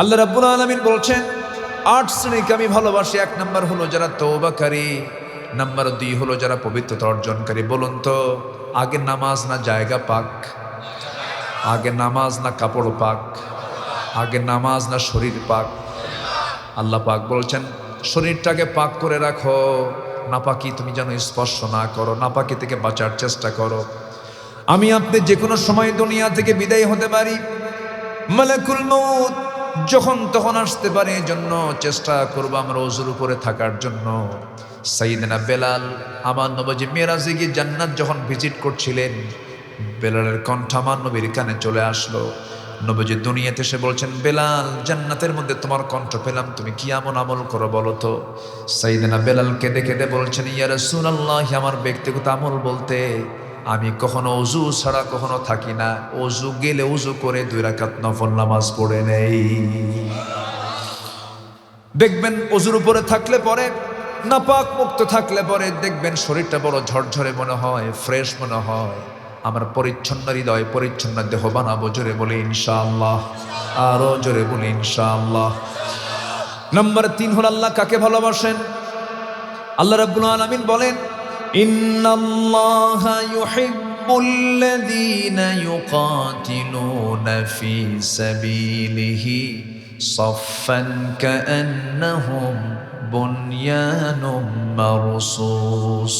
আল্লাহ রাব্বুল আলামিন বলছেন ৮ শ্রেণীকে আমি ভালোবাসি। ১ নাম্বার হলো যারা তওবাকারী, নাম্বার ২ হলো যারা পবিত্রতা অর্জনকারী। বলুন তো, আগে নামাজ না জায়গা পাক, আগে নামাজ না কাপড় পাক, আগে নামাজ না শরীর পাক? আল্লাহ পাক বলছেন শরীরটাকে পাক করে রাখো, নাপাকি তুমি যেন স্পর্শ না করো, নাপাকি থেকে বাঁচার চেষ্টা করো। আমি আপনি যে কোনো সময় দুনিয়া থেকে বিদায় হতে পারি, মালাকুল মউত যখন তখন আসতে পারে, জন্য চেষ্টা করব আমরা ওযুর উপরে থাকার জন্য। সাইয়েদনা বেলাল, আমার নবীজি মেরাজে গিয়ে জান্নাত যখন ভিজিট করছিলেন, বেলালের কণ্ঠ আমার নবীর কানে চলে আসলো। নবীজি দুনিয়াতে এসে বলছেন, বেলাল, জান্নাতের মধ্যে তোমার কণ্ঠ পেলাম, তুমি কি এমন আমল করো বলো তো? সাইয়েদনা বেলাল কেঁদে কেঁদে বলছেন, ইয়া রাসূলুল্লাহ, আমার ব্যক্তিগত আমল বলতে আমি কখনো অজু ছাড়া কখনো থাকি না, অজু গেলে অজু করে 2 রাকাত নফল নামাজ পড়ে নেই। দেখবেন অজুর উপরে থাকলে পরে, নাপাক মুক্ত থাকলে পরে দেখবেন শরীরটা বড় ঝরঝরে মনে হয়, ফ্রেশ মনে হয়। আমার পরিচ্ছন্ন হৃদয়, পরিচ্ছন্ন দেহ বানাবো। জোরে বলি ইনশাআল্লাহ, আরো জোরে বলি ইনশাআল্লাহ। নাম্বার 3 হলো আল্লাহ কাকে ভালোবাসেন? আল্লাহ রাব্বুল আলামিন বলেন, ইন্নাল্লাহা ইউহিব্বুল্লাযীনা ইউকাতিলুনা ফী সাবীলিহি সাফফান কাআন্নাহুম বুনয়ানুম মারসুস।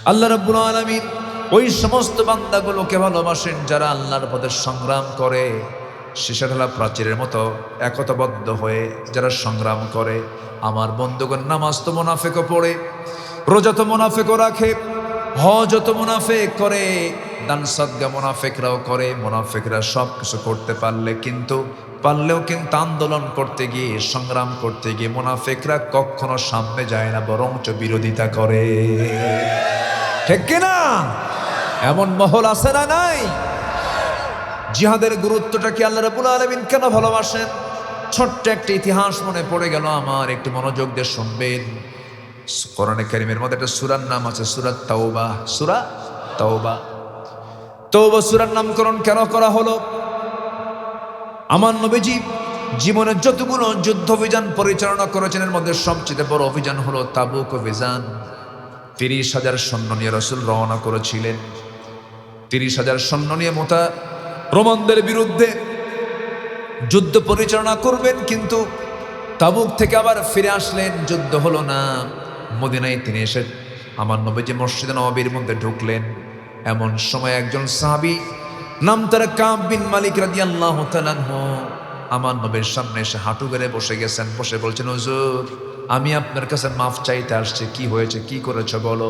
আল্লাহ রাব্বুল আলামিন ওই সমস্ত বান্দাগুলোকে ভালোবাসেন যারা আল্লাহর পথে সংগ্রাম করে, শিশাঢালা প্রাচীরের মতো একতাবদ্ধ হয়ে যারা সংগ্রাম করে। আমার বন্ধুগণ, নামাজ তো মুনাফিকও পড়ে, রোজা তো মুনাফিকও রাখে, হজ তো মুনাফিক করে, দান সাদকা মুনাফিকরাও করে। মুনাফিকরা সব কিছু করতে পারলেও কিন্তু আন্দোলন করতে গিয়ে, সংগ্রাম করতে গিয়ে মুনাফিকরা কখনো সামনে যায় না, বরঞ্চ বিরোধিতা করে। ঠিক কিনা? এমন মহল আছে না নাই? জিহাদের গুরুত্বটা কি আল্লাহ রাব্বুল আলামিন কেন ভালোবাসেন? ছোট্ট একটা ইতিহাস মনে পড়ে গেল আমার, একটু মনোযোগ দিয়ে শুনবেন। কোরআনে কারীমের মধ্যে একটা সূরার নাম আছে, সূরা তাওবা। সূরা তাওবা। তাওবা সূরার নামকরণ কেন করা হলো? আমার নবীজি জীবনের যতগুলো যুদ্ধ অভিযান পরিচালনা করেছেন, এর মধ্যে সবচেয়ে বড় অভিযান হলো তাবুক অভিযান। 30,000 সৈন্য নিয়ে রাসূল রওনা করেছিলেন। 30,000 সৈন্য নিয়ে রোমানদের বিরুদ্ধে যুদ্ধ পরিচালনা করবেন, কিন্তু তাবুক থেকে আবার ফিরে আসলেন, যুদ্ধ হলো না। মদিনায় তিনি এসে আমার নবীজি মসজিদে নববীর মধ্যে ঢুকলেন। এমন সময় একজন সাহাবী, নাম তার কাব বিন মালিক রাদিয়াল্লাহু তাআলা আনহু, আমার নবীর সামনে এসে হাঁটু গেড়ে বসে গেছেন। বসে বলছেন, হুজুর, আমি আপনার কাছে মাফ চাইতে আসছি, কি হয়েছে, কি করেছে বলো?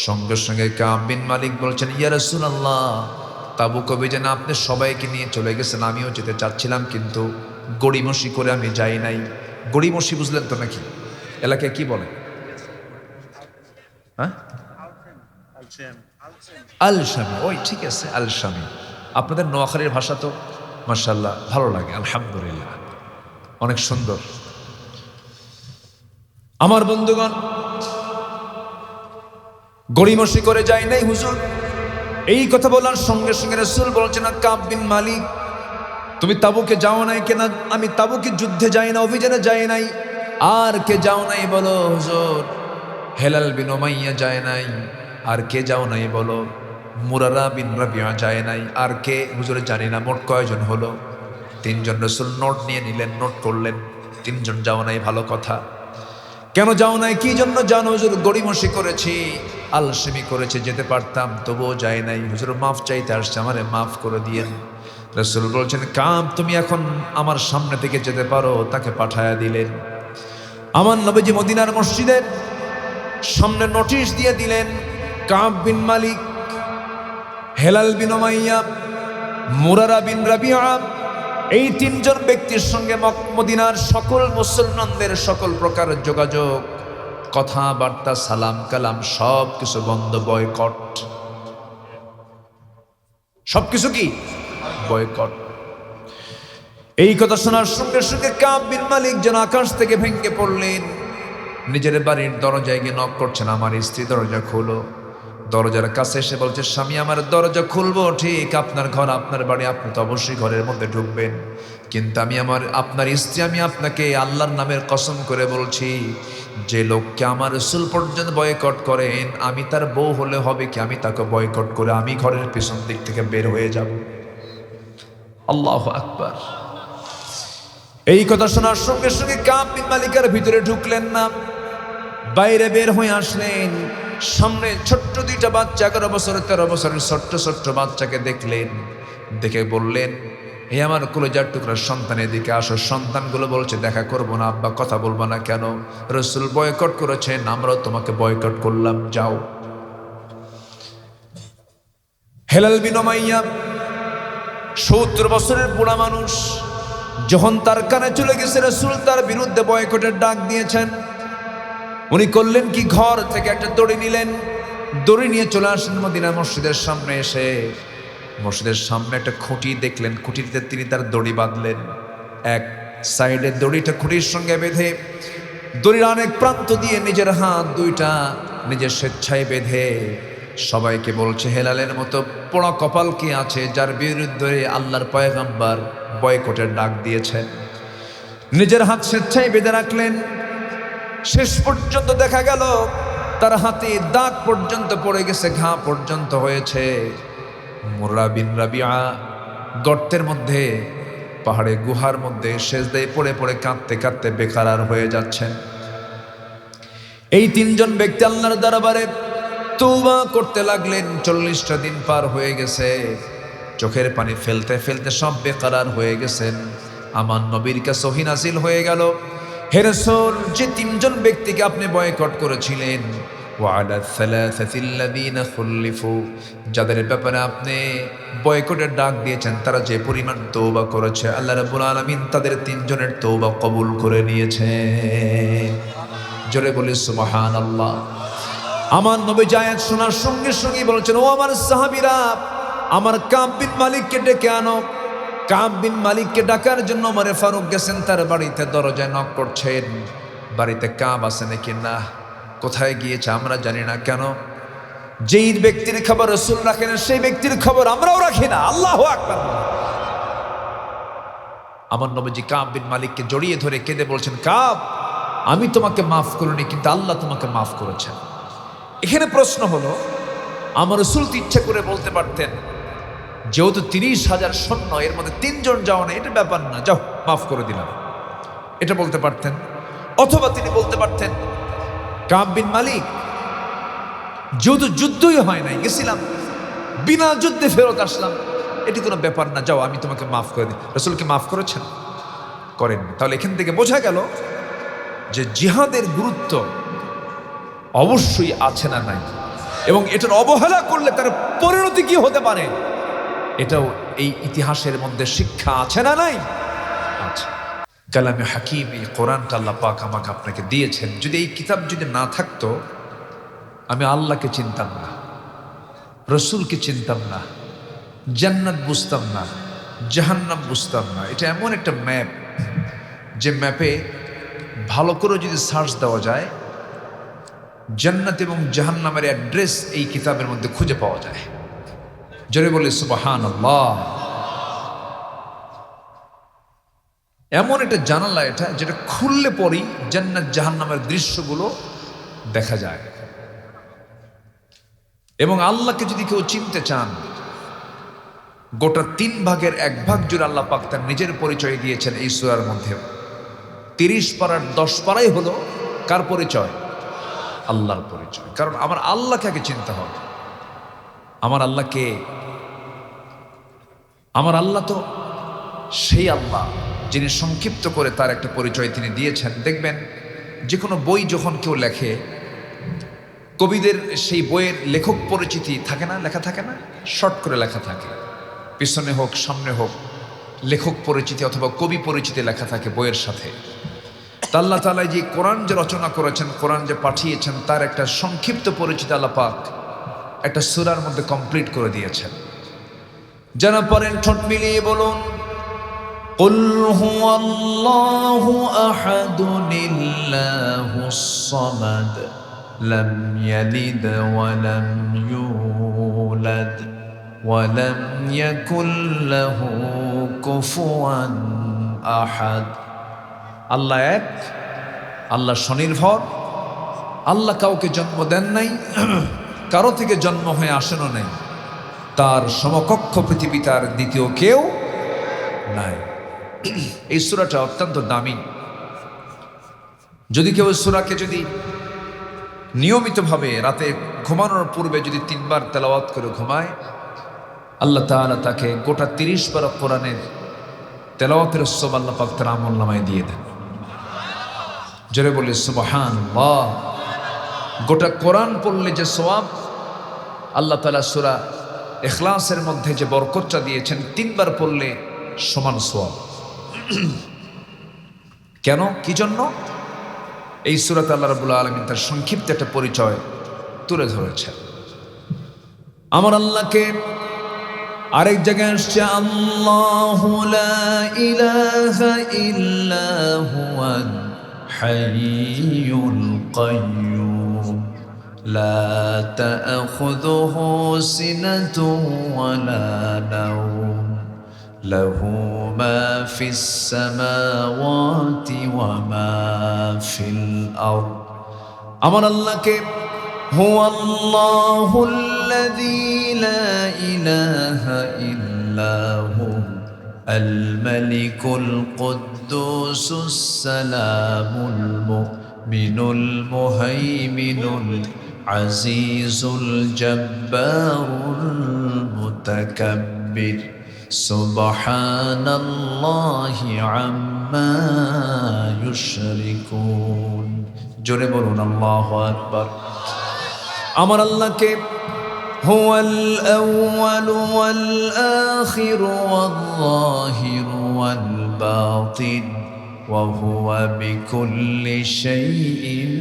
সঙ্গে সঙ্গে কাব বিন মালিক বলছেন, ইয়া রাসূলুল্লাহ, তাবুক অভিযানে আপনি সবাইকে নিয়ে চলে গেছেন, আমিও যেতে চাচ্ছিলাম, কিন্তু গড়িমসি করে আমি যাই নাই। গড়িমসি বুঝলেন তো নাকি? এলাকায় কি বলে? হ্যাঁ, আলসামি। ওই ঠিক আছে, আলসামি। আপনাদের নোয়াখালীর ভাষা তো মাশাআল্লাহ ভালো লাগে, আলহামদুলিল্লাহ, অনেক সুন্দর। আমার বন্ধুগণ, গড়িমসি করে যাই নাই হুজুর। এই কথা বলার সঙ্গে সঙ্গে রাসূল বলছেন, কাব বিন মালিক, তুমি তাবুকে যাও নাই কেন? আমি তাবুকে যুদ্ধে যাই না, অভিযানে যাই নাই। আর কে যাও নাই বলো? হুজুর, হেলাল বিন উমাইয়া যায় নাই। আর কে যাও নাই বলো? মুরারা বিন রাবিয়া যায় নাই। আর কে? হুজুর জানি না। মোট কয়জন হলো? 3 জন। রাসূল নোট নিয়ে নিলেন, নোট করলেন, 3 জন যাও নাই। ভালো কথা। কেন যাও নাই? কি জন্য জানো? হুজুর, গড়িমসি করেছি, আলসেমি করেছি, যেতে পারতাম তবুও যাই নাই। হুজুর মাফ চাইতে আসছে, আমারে মাফ করে দিয়েন। রাসূল বলছেন, কাব, তুমি এখন আমার সামনে থেকে যেতে পারো। তাকে পাঠায়া দিলেন। আমার নবীজি মদিনার মসজিদের সামনে নোটিশ দিয়ে দিলেন, কাব বিন মালিক, হেলাল বিন উমাইয়া, মুরারা বিন রাবিয়া, এই 3 জন ব্যক্তির সঙ্গে মদিনার সকল মুসলমানদের সকল প্রকার যোগাযোগ, কথাবার্তা, সালাম কালাম সব কিছু বন্ধ, বয়কট। সবকিছু কি বয়কট। এই কথা শোনার সঙ্গে সঙ্গে কাব বিন মালিক যেন আকাশ থেকে ভেঙে পড়লেন। নিজের বাড়ির দরজায় গিয়ে নক করছেন, আমার স্ত্রী দরজা খোলো। দরজার কাছে এসে বলছে, স্বামী আমার দরজা খুলবো ঠিক, আপনার ঘর আপনার বাড়ি, আপনি তো অবশ্যই ঘরের মধ্যে ঢুকবেন, কিন্তু আমি আপনার স্ত্রী, আমি আপনাকে আল্লাহর নামের কসম করে বলছি, যে লোককে আমার রাসূল পর্যন্ত বয়কট করেন, আমি তার বউ হলে হবে কি আমি তাকে বয়কট করে আমি ঘরের পিছন দিক থেকে বের হয়ে যাব। আল্লাহু আকবার। এই কথা শোনার সঙ্গে সঙ্গে কাব বিন মালিকের ভিতরে ঢুকলেন না, বাইরে বের হয়ে আসলেন। সামনে ছোট্ট দুইটা বাচ্চা, 11 বছর 13 বছরের ছোট্ট ছোট্ট বাচ্চাকে দেখলেন, দেখে বললেন, হে আমার কলিজার টুকরার সন্তান, এদিকে আসো। সন্তানগুলো বলছে, দেখা করবো না আব্বা। কথা বলবো না কেন? রাসূল বয়কট করেছেন, আমরাও তোমাকে বয়কট করলাম, যাও। হেলাল বিন উমাইয়া 70 বছরের বুড়া মানুষ, যখন তার কানে চলে গেছে রাসূল তার বিরুদ্ধে বয়কটের ডাক দিয়েছেন, উনি করলেন কি, ঘর থেকে একটা দড়ি নিলেন, দড়ি নিয়ে চলে আসেন মদিনা মসজিদের সামনে। এসে মসজিদের সামনে একটা খুঁটি দেখলেন, খুঁটিতে তিনি তার দড়ি বাঁধলেন। এক সাইডে দড়িটা খুঁটির সঙ্গে বেঁধে, দড়ির অনেক প্রান্ত দিয়ে নিজের হাত দুইটা নিজের স্বেচ্ছায় বেঁধে সবাইকে বলছে, হেলালের মতো পোড়া কপাল কি আছে যার বিরুদ্ধে আল্লাহর পয়গম্বর বয়কটের ডাক দিয়েছেন। নিজের হাত স্বেচ্ছায় বেঁধে রাখলেন। শেষ পর্যন্ত দেখা গেল তার হাতে দাগ পর্যন্ত পড়ে গেছে, ঘা পর্যন্ত হয়েছে। মুররা বিন রাবিআ গর্তের মধ্যে, পাহাড়ে গুহার মধ্যে সেজদায় পড়ে পড়ে কাঁদতে কাঁদতে বেকারার হয়ে যাচ্ছেন। এই 3 জন ব্যক্তি আল্লাহর দরবারে তওবা করতে লাগলেন। 40টা দিন পার হয়ে গেছে, চোখের পানি ফেলতে ফেলতে সব বেকারার হয়ে গেছেন। আমার নবীর কাছে ওহী নাযিল হয়ে গেল, হে রাসূল, যে 3 জন ব্যক্তিকে আপনি বয়কট করেছিলেন, ওয়ালা সালাসাতিল্লাযীনা খুল্লিফু, যাদের ব্যাপারে আপনি বয়কটের ডাক দিয়েছেন, তারা যে পরিমাণ তওবা করেছে, আল্লাহ রাব্বুল আলামিন তাদের 3 জনের তওবা কবুল করে নিয়েছেন। জোরে বলি সুবহানাল্লাহ। আমার নবী আয়াত শোনার সঙ্গে সঙ্গে বলেছেন, ও আমার সাহাবীরা, আমার কাব বিন মালিককে ডেকে আনো। কাব বিন মালিককে ডাকার জন্য ওমর ফারুক গেছেন তার বাড়িতে, দরজায় নক করছেন। বাড়িতে কাব আছে নাকি? না। কোথায় গিয়েছে আমরা জানি না। কেন? যেই ব্যক্তির খবর রাসূল রাখেন সেই ব্যক্তির খবর আমরাও রাখি না। আল্লাহু আকবার। আমার নবীজি কাব বিন মালিককে জড়িয়ে ধরে কেঁদে বলছেন, কাব, আমি তোমাকে মাফ করিনি, কিন্তু আল্লাহ তোমাকে মাফ করেছেন। এখানে প্রশ্ন হলো, আমার রাসূল তো ইচ্ছা করে বলতে পারতেন, যেহেতু 30,000 সৈন্য, এর মধ্যে 3 জন যাও না, এটা ব্যাপার না, যাও মাফ করে দিলাম, এটা বলতে পারতেন। অথবা তিনি বলতে পারতেন, কাব বিন মালিক, যেহেতু যুদ্ধই হয় নাই, গেছিলাম বিনা যুদ্ধে ফেরত আসলাম, এটি কোনো ব্যাপার না, যাও আমি তোমাকে মাফ করে দিই। রাসূলকে মাফ করেছেন? করেননি। তাহলে এখান থেকে বোঝা গেল যে জিহাদের গুরুত্ব অবশ্যই আছে না নাই, এবং এটার অবহেলা করলে তার পরিণতি কি হতে পারে, এটাও এই ইতিহাসের মধ্যে শিক্ষা আছে না নাই? আচ্ছা, কালামে হাকিম, এই কোরআনটা আল্লাহ পাক আমাকে আপনাকে দিয়েছেন। যদি এই কিতাব যদি না থাকতো, আমি আল্লাহকে চিনতাম না, রসুলকে চিনতাম না, জান্নাত বুঝতাম না, জাহান্নাম বুঝতাম না। এটা এমন একটা ম্যাপ, যে ম্যাপে ভালো করে যদি সার্চ দেওয়া যায়, জান্নাত এবং জাহান্নামের অ্যাড্রেস এই কিতাবের মধ্যে খুঁজে পাওয়া যায়। জোরে বলে সুবহানাল্লাহ। এমন একটা জানালা এটা, যেটা খুললে পরই জান্নাত জাহান্নামের দৃশ্যগুলো দেখা যায়। এবং আল্লাহকে যদি কেউ চিনতে চান, গোটা 3 ভাগের 1 ভাগ জুড়ে আল্লাহ পাক তার নিজের পরিচয় দিয়েছেন এই সূরার মধ্যে। 30 পারার 10 পারাই হলো কার পরিচয়? আল্লাহর পরিচয়। কারণ আমার আল্লাহকে আগে চিনতে হবে। আমার আল্লাহ কে? আমার আল্লাহ তো সেই আল্লাহ যিনি সংক্ষিপ্ত করে তার একটা পরিচয় তিনি দিয়েছেন। দেখবেন যে কোনো বই যখন কেউ লেখে, কবিদের সেই বইয়ের লেখক পরিচিতি থাকে না, লেখা থাকে না, শর্ট করে লেখা থাকে, পিছনে হোক সামনে হোক লেখক পরিচিতি অথবা কবি পরিচিতি লেখা থাকে বইয়ের সাথে। আল্লাহ তাআলা যে কোরআন যে রচনা করেছেন, কোরআন যে পাঠিয়েছেন, তার একটা সংক্ষিপ্ত পরিচিতি আল্লাহ পাক একটা সূরার মধ্যে কমপ্লিট করে দিয়েছেন। যারা পড়েন ঠোঁট মিলিয়ে বলুন, কুল হুয়াল্লাহু আহাদুনিল্লাহুস সামাদ لم يلد ولم يولد ولم يكن له كفوا أحد আল্লাহ এক, আল্লাহ স্বনির্ভর, আল্লাহ কাউকে জন্ম দেন নাই, কারো থেকে জন্ম হয়ে আসেনও নাই, তার সমকক্ষ পৃথিবী তার দ্বিতীয় কেউ নাই। এই সূরাটা অত্যন্ত দামি। যদি কেউ সূরাকে যদি নিয়মিতভাবে রাতে ঘুমানোর পূর্বে যদি 3 বার তেলাওয়াত করে ঘুমায়, আল্লাহ তাআলা তাকে গোটা 30 বার কোরআনের তেলাওয়াতের সওয়াব আল্লাহ পাক তার আমলনামায় দিয়ে দেন। জোরে বলি সুবহানাল্লাহ। গোটা কোরআন পড়লে যে সওয়াব আল্লাহ তাআলা সূরা ইখলাসের মধ্যে যে বরকতটা দিয়েছেন, 3 বার পড়লে সমান সওয়াব। কেন, কি জন্য? এই সূরাতে আল্লাহ রাব্বুল আলামিন তার সংক্ষিপ্ত একটা পরিচয় তুলে ধরেছেন। আমার আল্লাহকে আরেক জায়গায় আসছে, আল্লাহু লা ইলাহা ইল্লা হুয়াল হাইয়ুল কাইয়্যুম লা তা'খুযুহু সিনাতুন ওয়া লা নাওম লাহু মা ফিস সামাওয়াতি ওয়া মা ফিল আরদ। আমার আল্লাহকে হুয়াল্লাহুল্লাযী লা ইলাহা ইল্লা হু আল মালিকুল কুদ্দুসুস সালামুল মুমিনুল মুহাইমিনুল আজিজুল জব্বারুল মুতাকাব্বির সুবহানাল্লাহি আম্মা ইউশরিকুন। জোরে বলুন আল্লাহু আকবার। আমার আল্লাহকে হুয়াল আউয়ালু ওয়াল আখিরু ওয়াল যাহিরু ওয়াল বাতিন ওয়া হুয়া বিকুল্লি শাইইন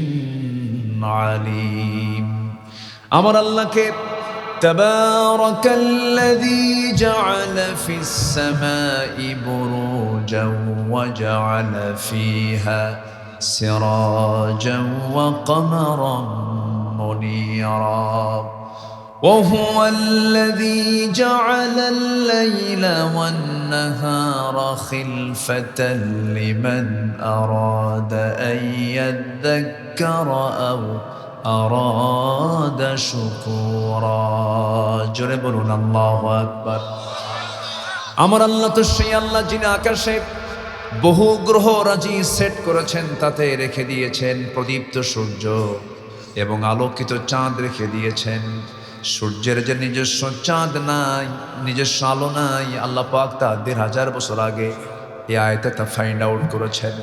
আলিম। আমার আল্লাহকে তাবারাকাল্লাযী জা'আলা ফিস সামাই বুরুজান ওয়া জা'আলা ফিহা সিরাজান ওয়া কমারান منيرا وهو الذي جعل الليل والنهار خلفة لمن أراد أن يذكر أو أراد شكورا। জোরে বলুন আল্লাহু আকবার। আমার আল্লাহ তো সেই আল্লাহ যিনি আকাশে বহু গ্রহ রাজি সেট করেছেন, তাতে রেখে দিয়েছেন প্রদীপ্ত সূর্য এবং আলোকিত চাঁদ রেখে দিয়েছেন। সূর্যের যে নিজস্ব চাঁদ নাই, নিজস্ব আলো নাই, আল্লাহ পাক তা ১৫০০ বছর আগে এই আয়াতে তা ফাইন্ড আউট করেছেন।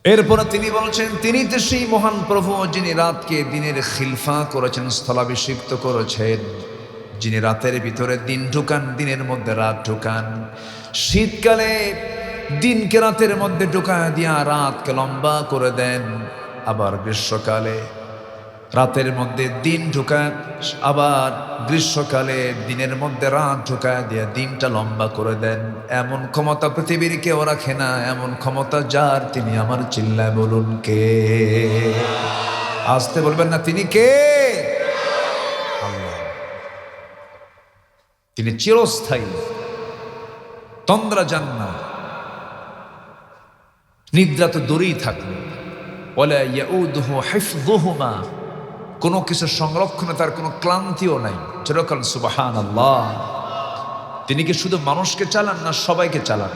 এরপরে তিনি বলছেন, তিনি তো সেই মহান প্রভু যিনি রাতকে দিনের খিলফা করেছেন, স্থলাভিষিক্ত করেছেন, যিনি রাতের ভিতরে দিন ঢুকান, দিনের মধ্যে রাত ঢুকান। শীতকালে দিনকে রাতের মধ্যে ঢুকায় দিয়া রাতকে লম্বা করে দেন, আবার গ্রীষ্মকালে রাতের মধ্যে দিন ঢুকায়, আবার গ্রীষ্মকালে দিনের মধ্যে রাত ঢুকায় দিয়ে দিনটা লম্বা করে দেন। এমন ক্ষমতা পৃথিবীর কেউ রাখে না, এমন ক্ষমতা যার, তিনি আমার। চিল্লায় বলুন কে? আসতে বলবেন না, তিনি কে? আল্লাহ। তিনি চিরস্থায়ী, তন্দ্রা যান না, নিদ্রা তো দূরেই থাকলো। ওয়ালা ইয়াউদুহু হিফযুহুমা, কোনো কিছু সংরক্ষণে তার কোনো ক্লান্তিও নাই। যেরকম সুবহানাল্লাহ। তিনি কি শুধু মানুষকে চালান না সবাইকে চালান?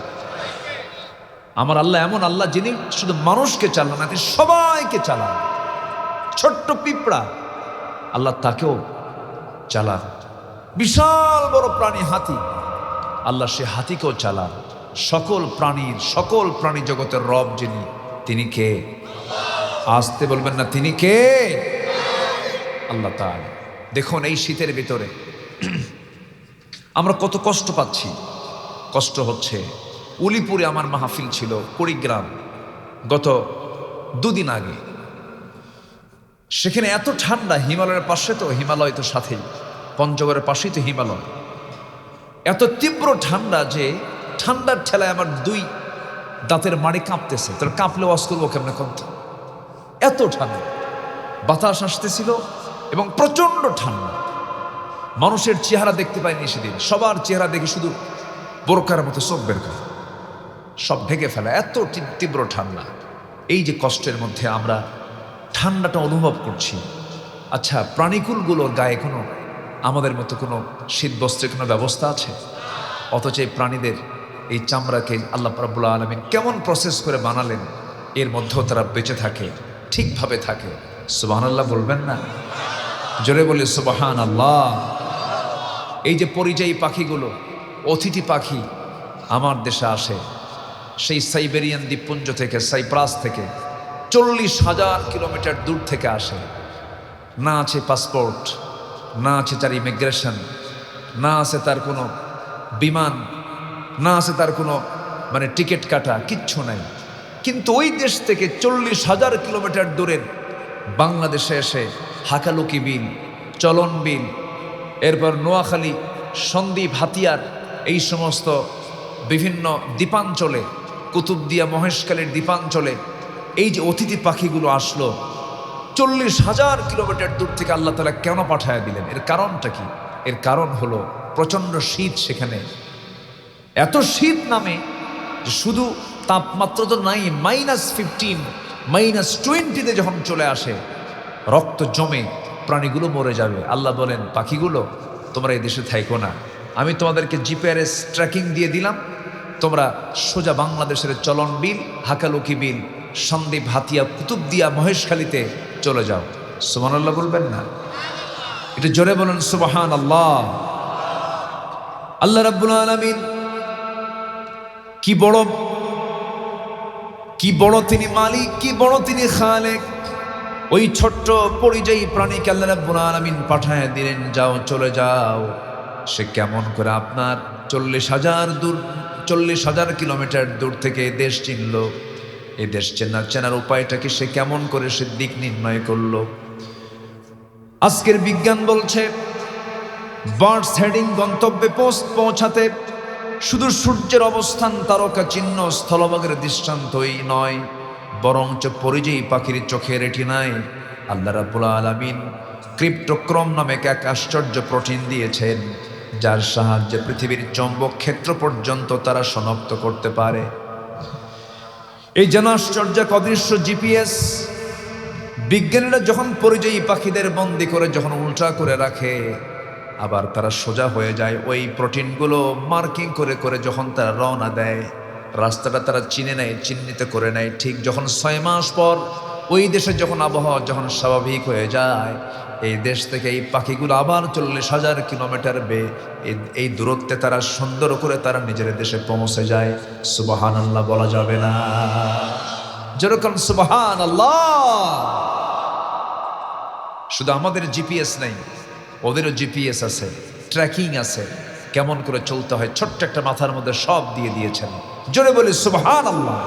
আমার আল্লাহ এমন আল্লাহ যিনি শুধু মানুষকে চালান না, তিনি সবাইকে চালান। ছোট্ট পিঁপড়া আল্লাহ তাকেও চালান। বিশাল বড় প্রাণী হাতি, আল্লাহ সে হাতিকেও চালান। সকল প্রাণীর, সকল প্রাণী জগতের রব যিনি, তিনি কে? আসতে বলবেন না, তিনি কে? আল্লাহ তাআলা। দেখুন এই শীতের ভিতরে আমরা কত কষ্ট পাচ্ছি। কষ্ট হচ্ছে। উলিপুরে আমার মাহফিল ছিল, কুড়িগ্রাম, গত 2 দিন আগে। সেখানে এত ঠান্ডা, হিমালয়ের পাশে তো, হিমালয় তো সাথেই, পঞ্চগড়ের পাশেই তো হিমালয়। এত তীব্র ঠান্ডা যে ঠান্ডার ঠেলায় আমার 2 দাঁতের মাড়ি কাঁপতেছে। তোর কাঁপলে ওয়াজ করবো কেমনে? এত ঠান্ডা। বাতাস আসতেছিল এবং প্রচন্ড ঠান্ডা। মানুষের চেহারা দেখতে পাইনি সেদিন, সবার চেহারা দেখে শুধু বোরকার মতো চোখ বের করে, সব ঢেকে ফেলা, এত তীব্র ঠান্ডা। এই যে কষ্টের মধ্যে আমরা ঠান্ডাটা অনুভব করছি। আচ্ছা, প্রাণীকুলগুলোর গায়ে কোনো আমাদের মতো কোনো শীত বস্ত্রের কোনো ব্যবস্থা আছে? অথচ এই প্রাণীদের এই চামড়াকে আল্লাহ রাব্বুল আলামিন কেমন প্রসেস করে বানালেন, এর মধ্যেও তারা বেঁচে থাকে, ঠিকভাবে থাকে। সুবহানাল্লাহ বলবেন না? জোরে বলি সুবহানাল্লাহ। এই যে পরিযায়ী পাখিগুলো, অতিথি পাখি আমার দেশে আসে, সেই সাইবেরিয়ান দ্বীপপুঞ্জ থেকে, সাইপ্রাস থেকে 40,000 কিলোমিটার দূর থেকে আসে। না আছে পাসপোর্ট, না আছে তার ইমিগ্রেশন, না আছে তার কোনো বিমান, না আছে তার কোনো টিকিট কাটা, কিচ্ছু নাই। কিন্তু ওই দেশ থেকে 40,000 কিলোমিটার দূরের বাংলাদেশে এসে হাকালুকি বিল, চলন বিল, এরপর নোয়াখালী, সন্দ্বীপ, হাতিয়ার, এই সমস্ত বিভিন্ন দ্বীপাঞ্চলে, কুতুবদিয়া, মহেশখালীর দ্বীপাঞ্চলে এই যে অতিথি পাখিগুলো আসলো 40,000 কিলোমিটার দূর থেকে আল্লাহ তাআলা কেন পাঠায় দিলেন? এর কারণটা কি? এর কারণ হলো প্রচণ্ড শীত সেখানে। এত শীত নামে যে শুধু তাপমাত্রা তো নাই, -15, -20 যখন চলে আসে, রক্ত জমে প্রাণীগুলো মরে যাবে। আল্লাহ বলেন, পাখিগুলো তোমরা এই দেশে থাইকো না, আমি তোমাদেরকে জিপিআরএস ট্র্যাকিং দিয়ে দিলাম, তোমরা সোজা বাংলাদেশের চলন বিল, হাকালুকি বিল, সন্দ্বীপ, হাতিয়া, কুতুবদিয়া, মহেশখালীতে চলে যাও। সুবহানাল্লাহ বলবেন না? এটা জোরে বলেন সুবহানাল্লাহ। আল্লাহ রাব্বুল আলামিন কি বড় তিনি মালিক, কি বড় তিনি খালেক। ওই ছোট্ট পরিযায়ী প্রাণীকে আল্লাহ রাব্বুল আলামিন পাঠায় দিলেন, যাও, চলে যাও। সে কেমন করে আপনার 40,000 কিলোমিটার দূর থেকে দেশ চিনল? এই দেশ চেনার উপায়টাকে সে কেমন করে সে দিক নির্ণয় করলো? আজকের বিজ্ঞান বলছে বার্ডস হেডিং গন্তব্যে পৌঁছাতে শুধু সূর্যের অবস্থান তারকা চিহ্ন স্থলভাগের দৃষ্টান্তই নয়, বরঞ্চ পরিযায়ী পাখির চোখের রেটিনায় আল্লাহ রাব্বুল আলামিন ক্রিপ্টোক্রম নামে এক আশ্চর্য প্রোটিন দিয়েছেন, যার সাহায্যে পৃথিবীর চৌম্বক ক্ষেত্র পর্যন্ত তারা শনাক্ত করতে পারে। এই যেন আশ্চর্য অদৃশ্য জিপিএস বিজ্ঞানীরা যখন পরিযায়ী পাখিদের বন্দি করে যখন উল্টা করে রাখে, আবার তারা সোজা হয়ে যায়, ওই প্রোটিনগুলো মার্কিং করে করে যখন তারা রওনা দেয়, রাস্তাটা তারা চিহ্নিত করে নেয়। ঠিক যখন 6 মাস পর ওই দেশে যখন আবহাওয়া যখন স্বাভাবিক হয়ে যায়, এই দেশ থেকে এই পাখিগুলো আবার 40,000 কিলোমিটার এই দূরত্বে তারা সুন্দর করে তারা নিজের দেশে পৌঁছে যায়। সুবহানাল্লাহ বলা যাবে না? যেরকম সুবহানাল্লাহ। শুধু আমাদের জিপিএস নেই, ওদেরও জিপিএস আছে, ট্র্যাকিং আছে, কেমন করে চলতে হয় ছোট্ট একটা মাথার মধ্যে সব দিয়ে দিয়েছেন। জোরে বলি সুবহানাল্লাহ।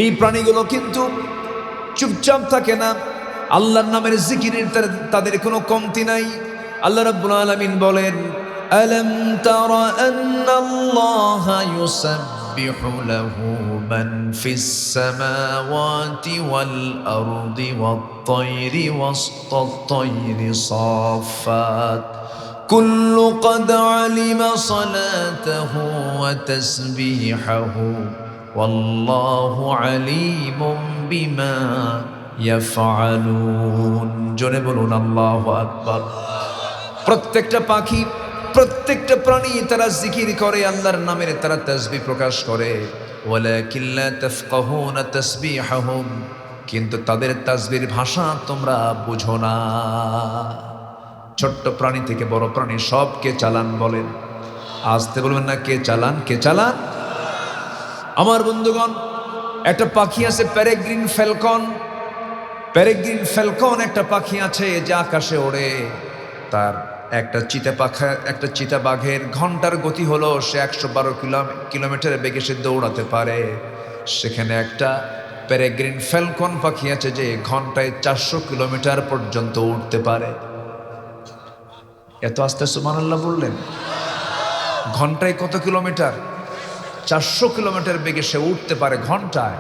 এই প্রাণীগুলো কিন্তু চুপচাপ থাকে না, আল্লাহর নামের জিকিরের তাদের কোনো কমতি নাই। আল্লাহ রাব্বুল আলামিন বলেন, আলাম তারা আন্নাল্লাহা ইউসাব্বিহু লাহু মান ফিস সামাওয়াতি ওয়াল আরদি ওয়াত তায়রি ওয়াস-তায়রি সাফফাত কুল্লু ক্বাদ আলিমা সালাতাহু ওয়া তাসবিহাহু ওয়াল্লাহু আলিমুম বিমা ইয়াফআলুন। জোরে বলুন আল্লাহু আকবার। প্রত্যেকটা পাখি, প্রত্যেকটা প্রাণী তারা জিকির করে, আল্লাহর নামের তারা তাসবিহ প্রকাশ করে। ওয়ালাকিন লা তাফকাহুনা তাসবিহাহুম, কিন্তু তাদের তাসবিহর ভাষা তোমরা বুঝো না। ছোট্ট প্রাণী থেকে বড় প্রাণী সবকে চালান বলেন। আসতে বলবেন না, কে চালান, কে চালান? আমার বন্ধুগণ, একটা পাখি আছে প্যারেগ্রিন ফ্যালকন। প্যারেগ্রিন ফ্যালকন একটা পাখি আছে যে আকাশে ওড়ে। তার একটা চিতাবাঘের ঘন্টার গতি হলো সে 112 কিলোমিটার বেগে সে দৌড়াতে পারে। সেখানে একটা প্যারেগ্রিন ফ্যালকন পাখি আছে যে ঘন্টায় 400 কিলোমিটার পর্যন্ত উঠতে পারে। এত আস্তে সুবহানাল্লাহ বললেন? ঘন্টায় কত কিলোমিটার? 400 কিলোমিটার বেগে সে উঠতে পারে ঘন্টায়।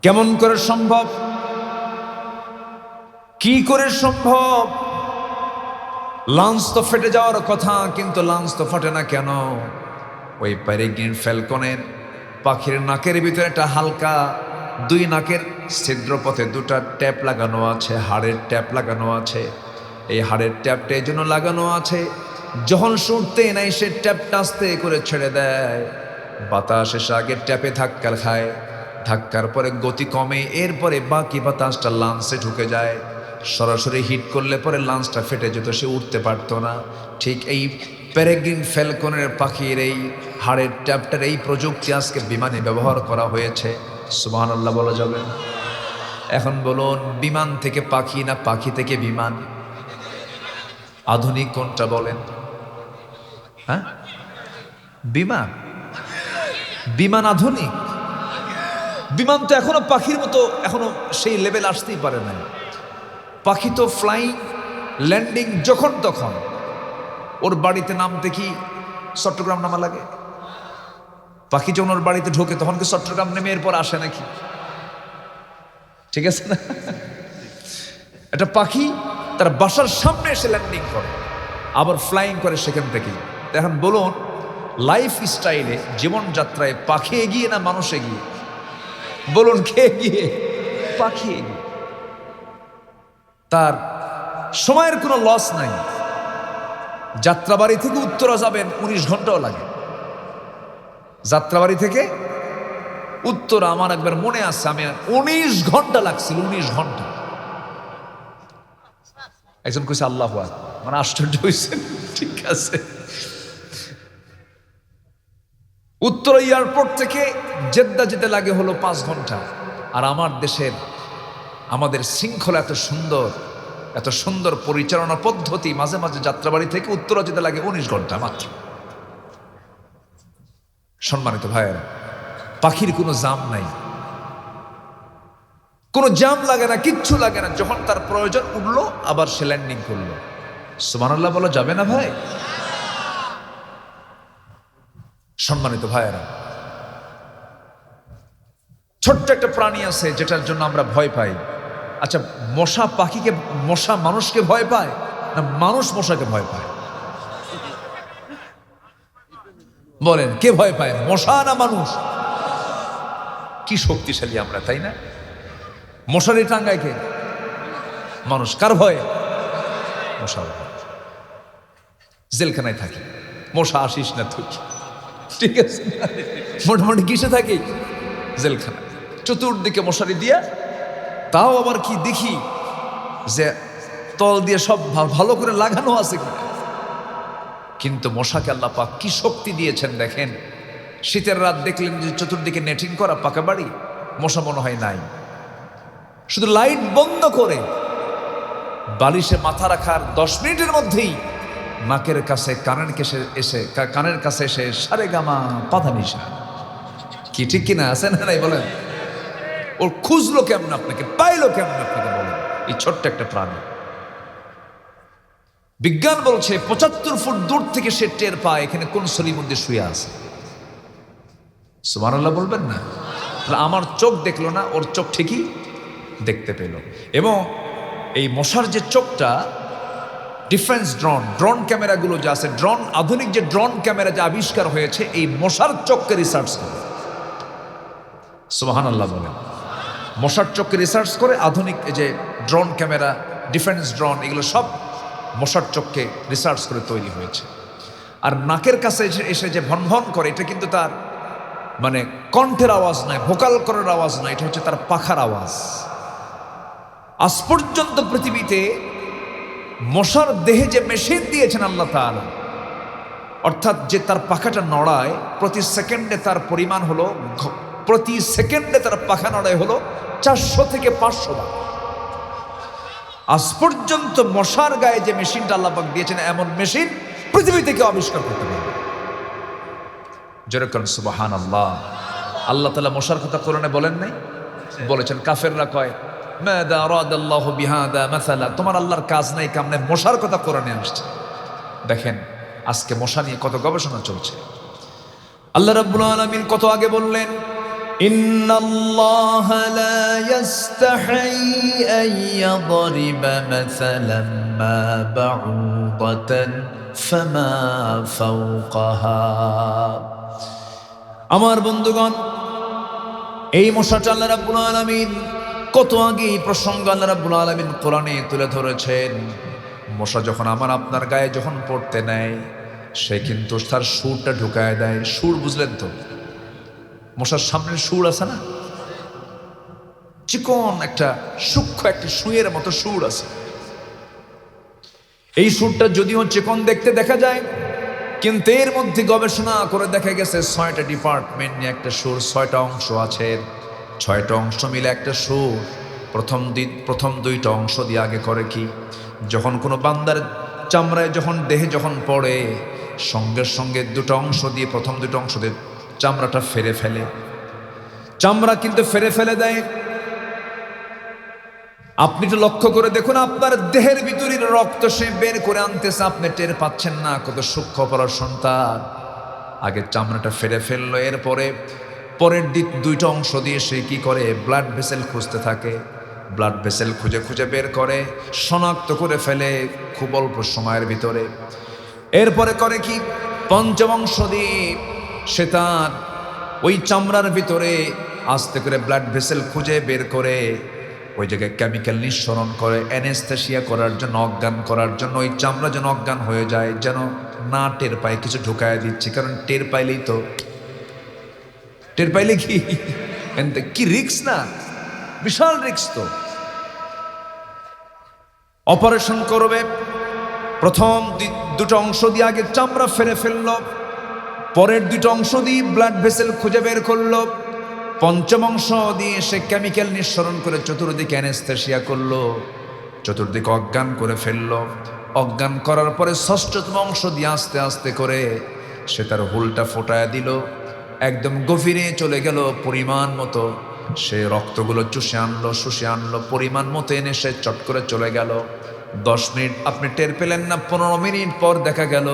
কেমন করে সম্ভব? কি করে সম্ভব? লাঞ্চ তো ফেটে যাওয়ার কথা, কিন্তু লাঞ্চ তো ফাটে না কেন? ওই পেরেগ্রিন ফ্যালকনের পাখির নাকের ভিতরে একটা হালকা, দুই নাকের ছিদ্রপথে দুটা ট্যাপ লাগানো আছে, হাড়ের ট্যাপ লাগানো আছে। এই হাড়ের ট্যাপটা এই জন্য লাগানো আছে, যখন শুনতে নাই সে ট্যাপটা আস্তে করে ছেড়ে দেয়, বাতাস এসে আগে ট্যাপে ধাক্কা খায়, ধাক্কার পরে গতি কমে, এরপরে বাকি বাতাসটা লাঞ্চে ঢুকে যায়। সরাসরি হিট করলে পরে লাঞ্চটা ফেটে যেত, সে উঠতে পারতো না। ঠিক এই পেরেগ্রিন ফ্যালকনের পাখির এই হাড়ের ট্যাপটার এই প্রযুক্তি আজকে বিমানে ব্যবহার করা হয়েছে। সুবহানাল্লাহ বলা যাবে না? এখন বলুন, বিমান থেকে পাখি না পাখি থেকে বিমান? আধুনিক কোনটা বলেন? হ্যাঁ, বিমান। বিমান আধুনিক। বিমান তো এখনো পাখির মতো এখনো সেই লেভেল আসতেই পারে না। পাখি তো ফ্লাইং, ল্যান্ডিং যখন তখন। ওর বাড়িতে নামতে কি চট্টগ্রাম নামা লাগে? পাখি যখন ওর বাড়িতে ঢোকে তখন কি চট্টগ্রাম নেমে এরপর আসে নাকি? ঠিক আছে না? একটা পাখি তার বাসার সামনে এসে ল্যান্ডিং করে, আবার ফ্লাইং করে সেখান থেকেই। এখন বলুন, লাইফ স্টাইলে, জীবনযাত্রায় পাখি এগিয়ে না মানুষ এগিয়ে? বলুন, কে এগিয়ে? পাখি এগিয়ে। তার সময়ের কোনো লস নাই। যাত্রাবাড়ি থেকে উত্তরা যাবেন 19 ঘন্টাও লাগে। যাত্রাবাড়ি থেকে উত্তরা আমার একবার মনে আছে, আমি 19 ঘন্টা লাগছিল, 19 ঘন্টা। একজন কইছে আল্লাহু আকবার, মানে আশ্চর্য হয়েছে। ঠিক আছে, উত্তরা এয়ারপোর্ট থেকে জেদ্দা যেতে লাগে হলো 5 ঘন্টা। আর আমার দেশের, আমাদের শৃঙ্খলা এত সুন্দর পরিচালনা পদ্ধতি, মাঝে মাঝে যাত্রাবাড়ি থেকে উত্তরা যেতে লাগে 19 ঘন্টা মাত্র। সম্মানিত ভাইয়েরা, পাখির কোনো জাম নাই, কোনো জাম লাগে না, কিচ্ছু লাগে না। যখন তার প্রয়োজন উঠলো, আবার সে ল্যান্ডিং করলো। সুবহানাল্লাহ বলা যাবে না ভাই? সম্মানিত ভাইয়েরা, ছোট্ট একটা প্রাণী আছে যেটার জন্য আমরা ভয় পাই। আচ্ছা, মশা পাখিকে, মশা মানুষকে ভয় পায় না মানুষ মশাকে ভয় পায়? বলেন, কে ভয় পায়, মশা না মানুষ? কি শক্তিশালী আমরা, তাই না? মশারি টাঙ্গায় কে? মানুষ। কার ভয়ে? মশা। জেলখানায় থাকি, মশা আসিস না তুই। ঠিক আছে, মোটামুটি কিসে থাকি? জেলখানা। চতুর্দিকে মশারি দিয়া, তাও আবার কি দেখি যে তল দিয়ে সব ভালো করে লাগানো আছে কিনা। কিন্তু মশাকে আল্লাহ পাক কি শক্তি দিয়েছেন দেখেন। শীতের রাত দেখলেন যে চতুর্দিকে নেটিং করা, পাকা বাড়ি, মশা মনে হয় নাই। শুধু লাইট বন্ধ করে বালিশে মাথা রাখার 10 মিনিটের মধ্যেই নাকের কাছে, কানের কাছে এসে সারে গামা পাধানিসা। কি ঠিক কিনা? আছে না নাই বলেন? ওর খুঁজলো কেমন আপনাকে, পাইলো কেমন আপনাকে, বলেন? এই ছোট্ট একটা প্রাণী। বিজ্ঞান বলছে 75 ফুট দূর থেকে সে টের পায় এখানে কোন সলির মধ্যে শুয়ে আছে। সুবহানাল্লাহ বলবেন না? তাহলে আমার চোখ দেখলো না, ওর চোখ ঠিকই দেখতে পেল। এবং এই মশার যে চোখটা, ডিফেন্স ড্রোন ক্যামেরাগুলো যে আছে, আধুনিক যে ড্রোন ক্যামেরা যে আবিষ্কার হয়েছে, এই মশার চোখকে রিসার্চ করে। সুবহানাল্লাহ বলেন। মশার চোখকে রিসার্চ করে আধুনিক এই যে ড্রোন ক্যামেরা, ডিফেন্স ড্রোন, এগুলো সব মশার চোখকে রিসার্চ করে তৈরি হয়েছে। আর নাকের কাছে এসে যে ভনভন করে, এটা কিন্তু তার মানে কণ্ঠের আওয়াজ নয়, ভোকাল করার আওয়াজ নয়, এটা হচ্ছে তার পাখার আওয়াজ। আজ পর্যন্ত পৃথিবীতে মশার দেহে যে মেশিন দিয়েছেন আল্লাহ তাআলা, অর্থাৎ যে তার পাখাটা নড়ায়, প্রতি সেকেন্ডে তার পরিমাণ হলো, প্রতি সেকেন্ডে তার পাখা নড়ায় হলো 400 থেকে 500 বার। আজ পর্যন্ত মশার গায়ে যে মেশিনটা আল্লাহ পাক দিয়েছেন, এমন মেশিন পৃথিবী থেকে আবিষ্কার করতে পারবে। যেরকম সুবহানাল্লাহ। আল্লাহ তাআলা মশার কথা কোরআনে বলেন নাই? বলেছেন। কাফেররা কয় মাযা আরাদাল্লাহু বিহাদা মাসালা, তোমার আল্লাহর কাজ নাই কাম নাই, মশার কথা কোরআনে আসছে। দেখেন আজকে মশা নিয়ে কত গবেষণা চলছে। আল্লাহ রাব্বুল আলামিন কত আগে বললেন, ইন্নাল্লাহা লা ইস্তাহি আন ইয়াদরিবা মাসালান মা বাউদাতান ফামা ফাওকাহা। আমার বন্ধুগণ, এই মশাটা আল্লাহ রাব্বুল আলামিন কত আগে এই প্রসঙ্গ আল্লাহ রাব্বুল আলামিন কোরআনে তুলে ধরেছেন। মশা যখন আমার আপনার গায়ে যখন পড়তে নেয়, সে কিন্তু তার সুরটা ঢুকায় দেয়। সুর বুঝলেন তো? মশার সামনে সুর আছে না, চিকন একটা সূক্ষ্ম একটা সুয়ের মতো সুর আছে। এই সুরটা যদিও চিকন দেখতে দেখা যায়, কিন্তু এর মধ্যে গবেষণা করে দেখা গেছে 6টা ডিপার্টমেন্ট নিয়ে একটা সুর, 6টা অংশ আছে। 6টা অংশ মিলে একটা সুর। প্রথম 2টা অংশ দিয়ে আগে করে কি, যখন কোনো বান্দার চামড়ায় যখন দেহে যখন পড়ে, সঙ্গে সঙ্গে 2টা অংশ দিয়ে, প্রথম 2টা অংশ দিয়ে চামড়াটা ফেরে ফেলে। চামড়া কিন্তু ফেরে ফেলে দেয়। আপনি তো লক্ষ্য করে দেখুন, আপনার দেহের ভিতরের রক্ত সে বের করে আনতেছে, আপনি টের পাচ্ছেন না। কত সূক্ষ্ম অপারেশন তার। আগে চামড়াটা ফেরে ফেললো, এরপরে পরের 2টা অংশ দিয়ে সে কি করে, ব্লাড ভেসেল খুঁজতে থাকে। ব্লাড ভেসেল খুঁজে খুঁজে বের করে, শনাক্ত করে ফেলে খুব অল্প সময়ের ভিতরে। এরপরে করে কি, 5ম অংশ দিয়ে সে তার ওই চামড়ার ভিতরে আস্তে করে ব্লাড ভেসেল খুঁজে বের করে ওই জায়গায় কেমিক্যাল নিঃসরণ করে, অ্যানেস্থেসিয়া করার জন্য, অজ্ঞান করার জন্য। ওই চামড়া যেন অজ্ঞান হয়ে যায়, যেন না টের পায় কিছু ঢুকায় দিচ্ছে। কারণ টের পাইলে কি রিস্ক না, বিশাল রিস্ক। তো অপারেশন করবে, প্রথম 2টা অংশ দিয়ে আগে চামড়া ফেরে ফেললো, পরের 2টা অংশ দিয়ে ব্লাড ভেসেল খুঁজে বের করলো, 5ম অংশ দিয়ে সে কেমিক্যাল নিঃসরণ করে চতুর্দিকে অ্যানেস্থেসিয়া করলো, চতুর্দিকে অজ্ঞান করে ফেললো। অজ্ঞান করার পরে 6ঠম অংশ দিয়ে আস্তে আস্তে করে সে তার হুলটা ফোটায় দিল, একদম গভীরে চলে গেল। পরিমাণ মতো সে রক্তগুলো শুষে আনলো, পরিমাণ মতো এনে সে চট করে চলে গেল। 10 মিনিট আপনি টের পেলেন না, 15 মিনিট পর দেখা গেল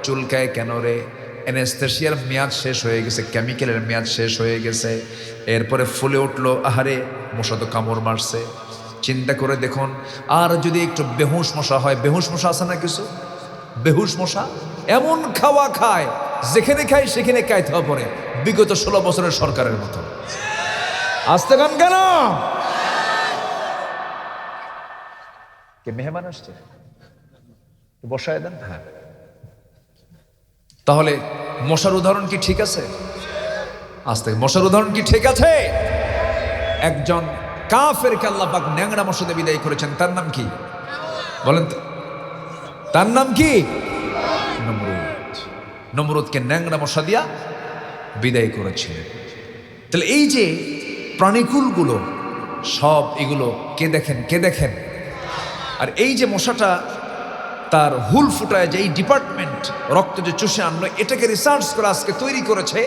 চুলকায় কেন রে, অ্যানেস্থেসিয়ার মেয়াদ শেষ হয়ে গেছে, কেমিক্যালের মেয়াদ শেষ হয়ে গেছে। এরপরে ফুলে উঠলো, আহারে মশা তো কামড় মারছে। চিন্তা করে দেখুন, আর যদি একটু বেহুশ মশা হয়, বেহুশ মশা আছে না কিছু, বেহুশ মশা এমন খাওয়া খায়, যেখানে খায় সেখানে কাইতে পড়ে, বিগত 16 বছরের সরকারের মতো। আসতে গান কেন? কে মেহমান আসছে, বসায় দেন। হ্যাঁ, তাহলে মশার উদাহরণ কি ঠিক আছে? আস্তে, মশার উদাহরণ কি ঠিক আছে? একজন কাফেরকে আল্লাহ পাক ন্যাংরা মশা দিয়ে বিদায় করেছেন। তার নাম কি বলেন তো? তার নাম কি? নমরুদ। নমরুদকে ন্যাংরা মশা দিয়া বিদায় করেছিলেন। তাহলে এই যে প্রাণীকুলগুলো সব, এগুলো কে দেখেন। আর এই যে মশাটা তার হুল ফুটায়, যে এই ডিপার্টমেন্ট রক্ত যে চুষে আনলো, এটাকে রিসার্চ করে আজকে তৈরি করেছে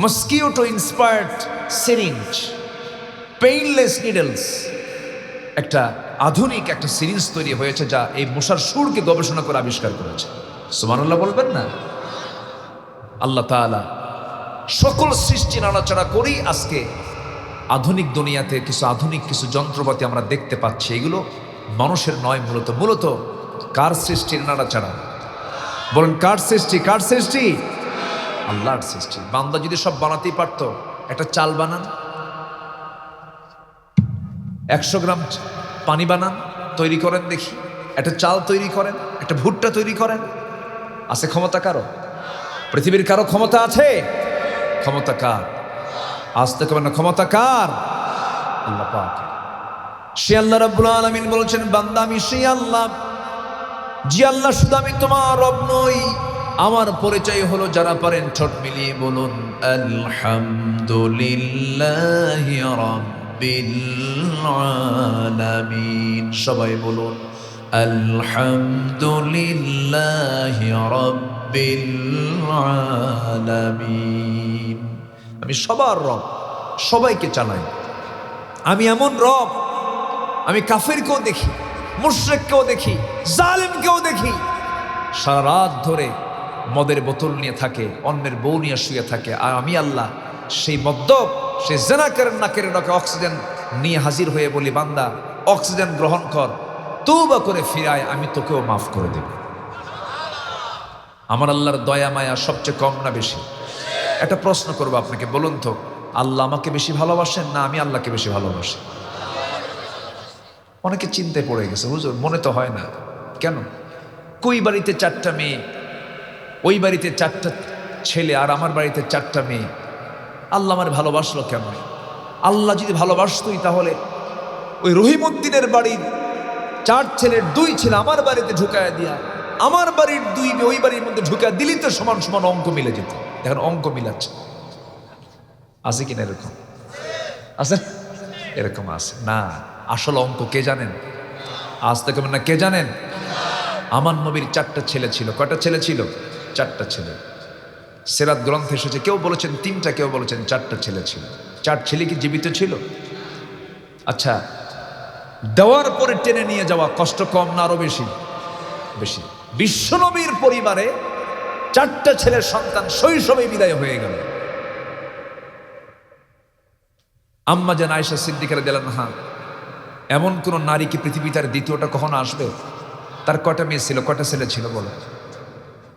mosquito inspired syringe, painless needles. একটা আধুনিক একটা সিরিঞ্জ তৈরি হয়েছে, যা এই মশার সুরকে গবেষণা করে আবিষ্কার করেছে। সুবহানাল্লাহ বলবেন না? আল্লাহ তাআলা সকল সৃষ্টি নাড়াচাড়া করেই আজকে আধুনিক দুনিয়াতে আধুনিক কিছু যন্ত্রপাতি আমরা দেখতে পাচ্ছি। এগুলো মানুষের নয়, মূলত কার সৃষ্টির নাড়াচাড়া? বলেন, কার সৃষ্টি? আল্লাহর সৃষ্টি। বান্দা যদি সব বানাতেই পারতো, একটা চাল বানান, 100 গ্রাম পানি বানান, তৈরি করেন দেখি, একটা চাল তৈরি করেন, একটা ভুট্টা তৈরি করেন। আছে ক্ষমতা কারো? পৃথিবীর কারো ক্ষমতা আছে? ক্ষমতা কার? আসতে কবেন না, ক্ষমতা কার? আল্লাহ পাক। সে আল্লাহ রাব্বুল আলামিন বলেছেন, বান্দা আমি সেই আল্লাহ, যে আল্লাহ শুধু আমি তোমার রব নই, আমার পরিচয় হলো, যারা পারেন ঠোঁট মিলিয়ে বলুন আলহামদুলিল্লাহি রাব্বিল আলামিন। সবাই বলুন আলহামদুলিল্লাহি রাব্বিল আলামিন। আমি সবার রব, সবাইকে চালাই। আমি এমন রব, আমি কাফেরকেও দেখি, মুশরিককেও দেখি, জালেমকেও দেখি, সারা রাত ধরে মদের বোতল নিয়ে থাকে, অন্যের বউ নিয়ে শুয়ে থাকে, আর আমি আল্লাহ সেই মদ্যপ, সেই জেনাকার নাকের ডকে অক্সিজেন নিয়ে হাজির হয়ে বলি, বান্দা অক্সিজেন গ্রহণ কর, তওবা করে ফিরায়, আমি তোকেও মাফ করে দেব। আমার আল্লাহর দয়া মায়া সবচেয়ে কম না বেশি? একটা প্রশ্ন করবো আপনাকে, বলুন তো, আল্লাহ আমাকে বেশি ভালোবাসেন না আমি আল্লাহকে বেশি ভালোবাসি? অনেকে চিন্তায় পড়ে গেছে, হুজুর মনে তো হয় না। কেন? কই বাড়িতে 4টা মেয়ে, ওই বাড়িতে 4টা ছেলে, আর আমার বাড়িতে 4টা মেয়ে, আল্লাহ আমার ভালোবাসলো কেমন? আল্লাহ যদি ভালোবাসতই তাহলে ওই রহিমউদ্দিনের বাড়ির 4 ছেলের 2 ছেলে আমার বাড়িতে ঢুকায় দিয়া আমার বাড়ির 2 মেয়ে ওই বাড়ির মধ্যে ঢুকায় দিলি তো সমান সমান অঙ্ক মিলে যেত। এখন অঙ্ক মিলাচ্ছে, আছে কিনা এরকম? আছে? এরকম আছে না। আসল অঙ্ক কে জানেন? আজ থেকে না, কে জানেন? আমার নবীর 4টা ছেলে ছিল। কয়টা ছেলে ছিল? 4টা ছেলে। সিরাত গ্রন্থে এসেছে, কেউ বলেছেন 3টা, কেউ বলেছেন 4টা ছেলে ছিল। 4 ছেলে কি জীবিত ছিল? আচ্ছা, দেওয়ার পরে টেনে নিয়ে যাওয়া কষ্ট কম না আরো বেশি? বেশি। বিশ্বনবীর পরিবারে 4টা ছেলের সন্তান শৈশবে বিদায় হয়ে গেল। আম্মা জান আয়েশা সিদ্দিকা রাদিয়াল্লাহু আনহা, এমন কোন নারী কি পৃথিবীতে আর দ্বিতীয়টা কখনো আসবে? তার কয়টা মেয়ে ছিল, কয়টা ছেলে ছিল বলো?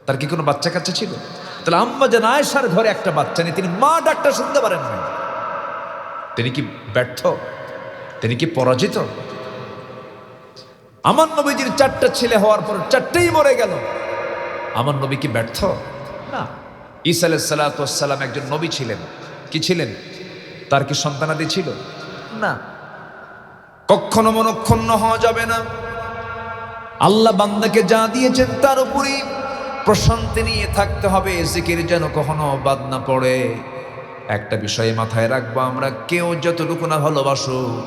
তার কি কোনো বাচ্চা কাচ্চা ছিল? তাহলে আম্মা জান আয়েশার ঘরে একটা বাচ্চা নেই, তিনি মা ডাকটা শুনতে পারেন না। তিনি কি ব্যর্থ? তিনি কি পরাজিত? আমার নবীজির 4টা ছেলে হওয়ার পর 4টেই মরে গেল, আমার নবী কি ব্যর্থ? না। ঈসা আলাইহিস সালাতু ওয়াস সালাম একজন নবী ছিলেন। কি ছিলেন? তার কি সন্তানাদি ছিল? না। কখনো মনক্ষুণ্ণ হওয়া যাবে না। আল্লাহ বান্দাকে যা দিয়েছেন তার উপরই প্রশান্তি নিয়ে থাকতে হবে, জিকির যেন কখনো বাদ না পড়ে। একটা বিষয় মাথায় রাখবো, আমরা কেউ যতটুকু না ভালোবাসুক,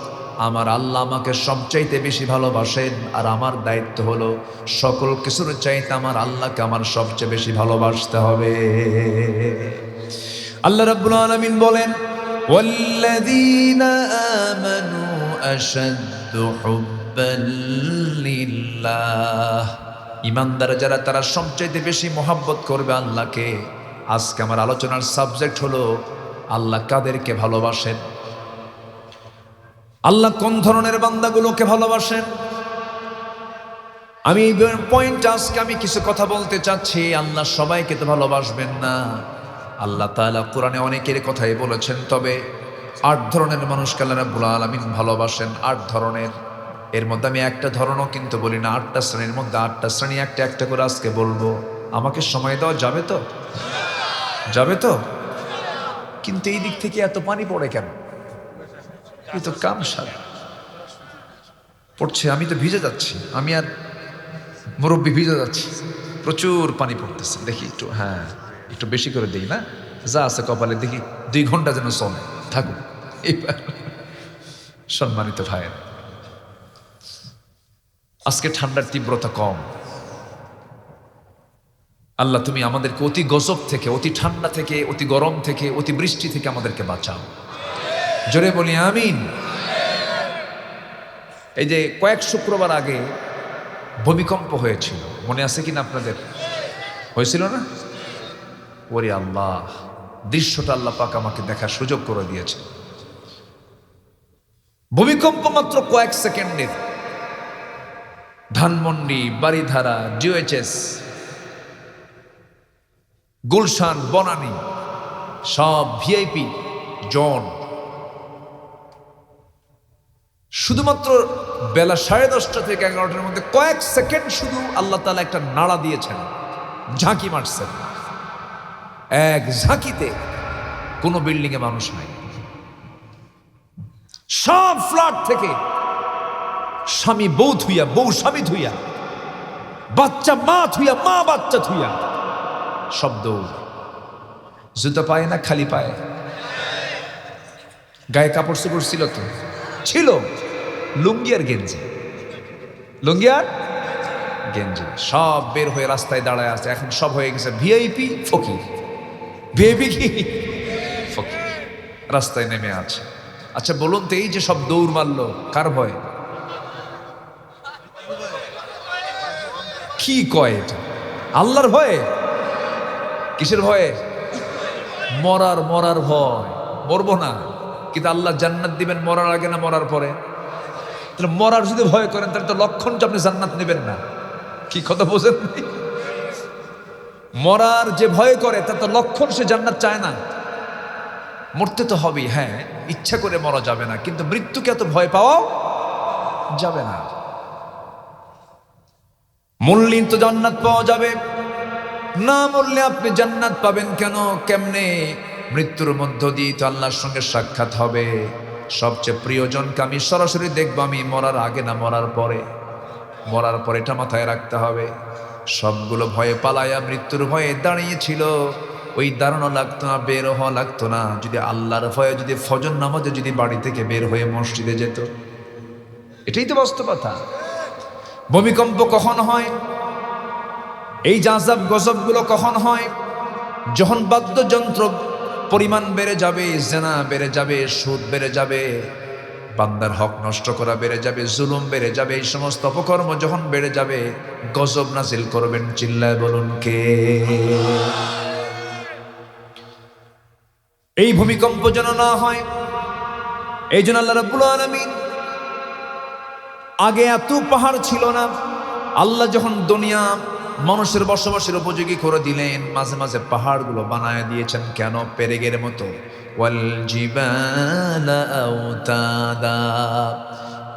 আমার আল্লাহ আমাকে সবচাইতে বেশি ভালোবাসেন। আর আমার দায়িত্ব হলো সকল কিছুর চাইতে আমার আল্লাহকে আমার সবচেয়ে বেশি ভালোবাসতে হবে। আল্লাহ রাব্বুল আলামিন বলেন, ওয়াল্লাযীনা আমানু আশাদ্দু হুব্বান লিল্লাহ। ঈমানদার যারা, তারা সবচাইতে বেশি মহব্বত করবে আল্লাহকে। আজকে আমার আলোচনার সাবজেক্ট হলো আল্লাহ কাদেরকে ভালোবাসেন, আল্লাহ কোন ধরনের বান্দাগুলোকে ভালোবাসেন। আমি এই পয়েন্ট আজকে আমি কিছু কথা বলতে চাচ্ছি। আল্লাহ সবাইকে তো ভালোবাসবেন না। আল্লাহ তাআলা কোরআনে অনেকের কথাই বলেছেন, তবে 8 ধরনের মানুষকে আল্লাহ রাব্বুল আলামিন ভালোবাসেন। 8 ধরনের। এর মধ্যে আমি একটা ধরনও কিন্তু বলি না, 8টা শ্রেণীর মধ্যে 8টা শ্রেণী একটা একটা করে আজকে বলবো। আমাকে সময় দেওয়া যাবে তো? যাবে তো? কিন্তু এই দিক থেকে এত পানি পড়ে কেন? এই তো কামসার পড়ছে, আমি তো ভিজে যাচ্ছি। আমি আর মুরব্বি ভিজে যাচ্ছি, প্রচুর পানি পড়তেছে। দেখি একটু, হ্যাঁ একটু বেশি করে দিই না, যা আছে কপালে, দেখি 2 ঘন্টা যেন চলে থাকুক। এইবার সম্মানিত ভাইয়ের, আজকে ঠান্ডার তীব্রতা কম। আল্লাহ তুমি আমাদেরকে অতি গজব থেকে, অতি ঠান্ডা থেকে, অতি গরম থেকে, অতি বৃষ্টি থেকে আমাদেরকে বাঁচাও। জোরে বলি আমিন। এই যে কয়েক শুক্রবার আগে ভূমিকম্প হয়েছিল, মনে আছে কিনা আপনাদের? হয়েছিল না? ওরে আল্লাহ, দৃশ্যটা আল্লাহ পাক আমাকে দেখার সুযোগ করে দিয়েছে। ভূমিকম্প মাত্র কয়েক সেকেন্ডের। ধানমন্ডি, বারিধারা, জিওএইচএস, গুলশান, বনানী, সব ভিআইপি জোন। শুধুমাত্র বেলা 10:30 থেকে 11টার মধ্যে কয়েক সেকেন্ড শুধু আল্লাহ তাআলা একটা নাড়া দিয়েছেন, ঝাঁকি মারছেন। এক ঝাঁকিতে কোনো বিল্ডিং এ মানুষ নাই। সব ফ্ল্যাট থেকে স্বামী বউ থুইয়া, বউ স্বামী থুইয়া, বাচ্চা মা থুইয়া, মা বাচ্চা থুইয়া, সব দৌড়। জুতো পায়ে না খালি পায়ে? গায়ে কাপড় চোপড় ছিল তো? ছিল, লুঙ্গি আর গেঞ্জি, লুঙ্গি আর গেঞ্জি। সব বের হয়ে রাস্তায় দাঁড়ায় আছে। এখন সব হয়ে গেছে ভিআইপি ফকির। ভিআইপি কি? ফকির। রাস্তায় নেমে আছে। আচ্ছা বলুন তো, এই যে সব দৌড় মারলো, কার ভয়? কি কয় এটা? আল্লাহর ভয়ে? কিসের ভয়ে? মরার মরার ভয়, মরবো না, কিন্তু আল্লাহ জান্নাত দিবেন মরার আগে না মরার পরে? তাহলে মরার যদি ভয় করেন তাহলে তো লক্ষণ যে আপনি জান্নাত নেবেন না। কি কথা বোঝেন? মরার যে ভয় করে তার তো লক্ষণ সে জান্নাত চায় না। মরতে তো হবেই, হ্যাঁ, ইচ্ছা করে মরা যাবে না, কিন্তু মৃত্যুকে এত ভয় পাওয়াও যাবে না। মরলেই তো জান্নাত পাওয়া যাবে, না মরলে আপনি জান্নাত পাবেন কেন? কেমনে? মৃত্যুর মধ্য দিয়ে তো আল্লাহর সঙ্গে সাক্ষাৎ হবে। সবচেয়ে প্রিয়জনকে আমি সরাসরি দেখবো, আমি মরার আগে না মরার পরে? মরার পরে, এটা মাথায় রাখতে হবে। সবগুলো ভয়ে পালায়া মৃত্যুর ভয়ে দাঁড়িয়েছিল, ওই দাঁড়ানো লাগতো না, বের হওয়া লাগতো না, যদি আল্লাহর ভয়ে, যদি ফজর নামাজে যদি বাড়ি থেকে বের হয়ে মসজিদে যেত। এটাই তো বাস্তবতা। ভূমিকম্প কখন হয়? এই জাজাব গজবগুলো কখন হয়? যখন বাদ্যযন্ত্র পরিমাণ বেড়ে যাবে, জেনা বেড়ে যাবে, সুদ বেড়ে যাবে, বান্দার হক নষ্ট করা বেড়ে যাবে, জুলুম বেড়ে যাবে, এই সমস্ত অপকর্ম যখন বেড়ে যাবে, গজব নাজিল করবেন। চিল্লায় বলুন কে? এই ভূমিকম্প যেন না হয়, এই জন্য আল্লাহ রাব্বুল আলামিন, আগে এত পাহাড় ছিল না, আল্লাহ যখন দুনিয়া মানুষের বসবাসের উপযোগী করে দিলেন, মাঝে মাঝে পাহাড়গুলো বানায় দিয়েছেন। কেন? পেরেকের মতো। ওয়াল জিবালা আওতাদা,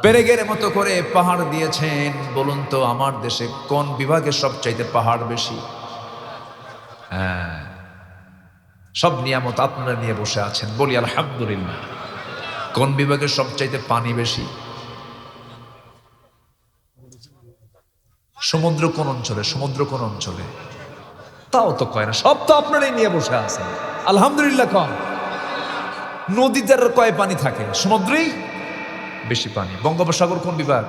পেরেকের মতো করে পাহাড় দিয়েছেন। বলুন তো আমার দেশে কোন বিভাগে সবচাইতে পাহাড় বেশি? হ্যাঁ, সব নিয়ামত আপনারা নিয়ে বসে আছেন, বলি আলহামদুলিল্লাহ। কোন বিভাগে সবচাইতে পানি বেশি? সমুদ্র কোন অঞ্চলে? সমুদ্র কোন অঞ্চলে? তাও তো কয় না, সব তো আপনারাই নিয়ে বসে আছেন, আলহামদুলিল্লাহ। কম নদীতে আর কয় পানি থাকে? সমুদ্রেই বেশি পানি। বঙ্গোপসাগর কোন বিভাগ?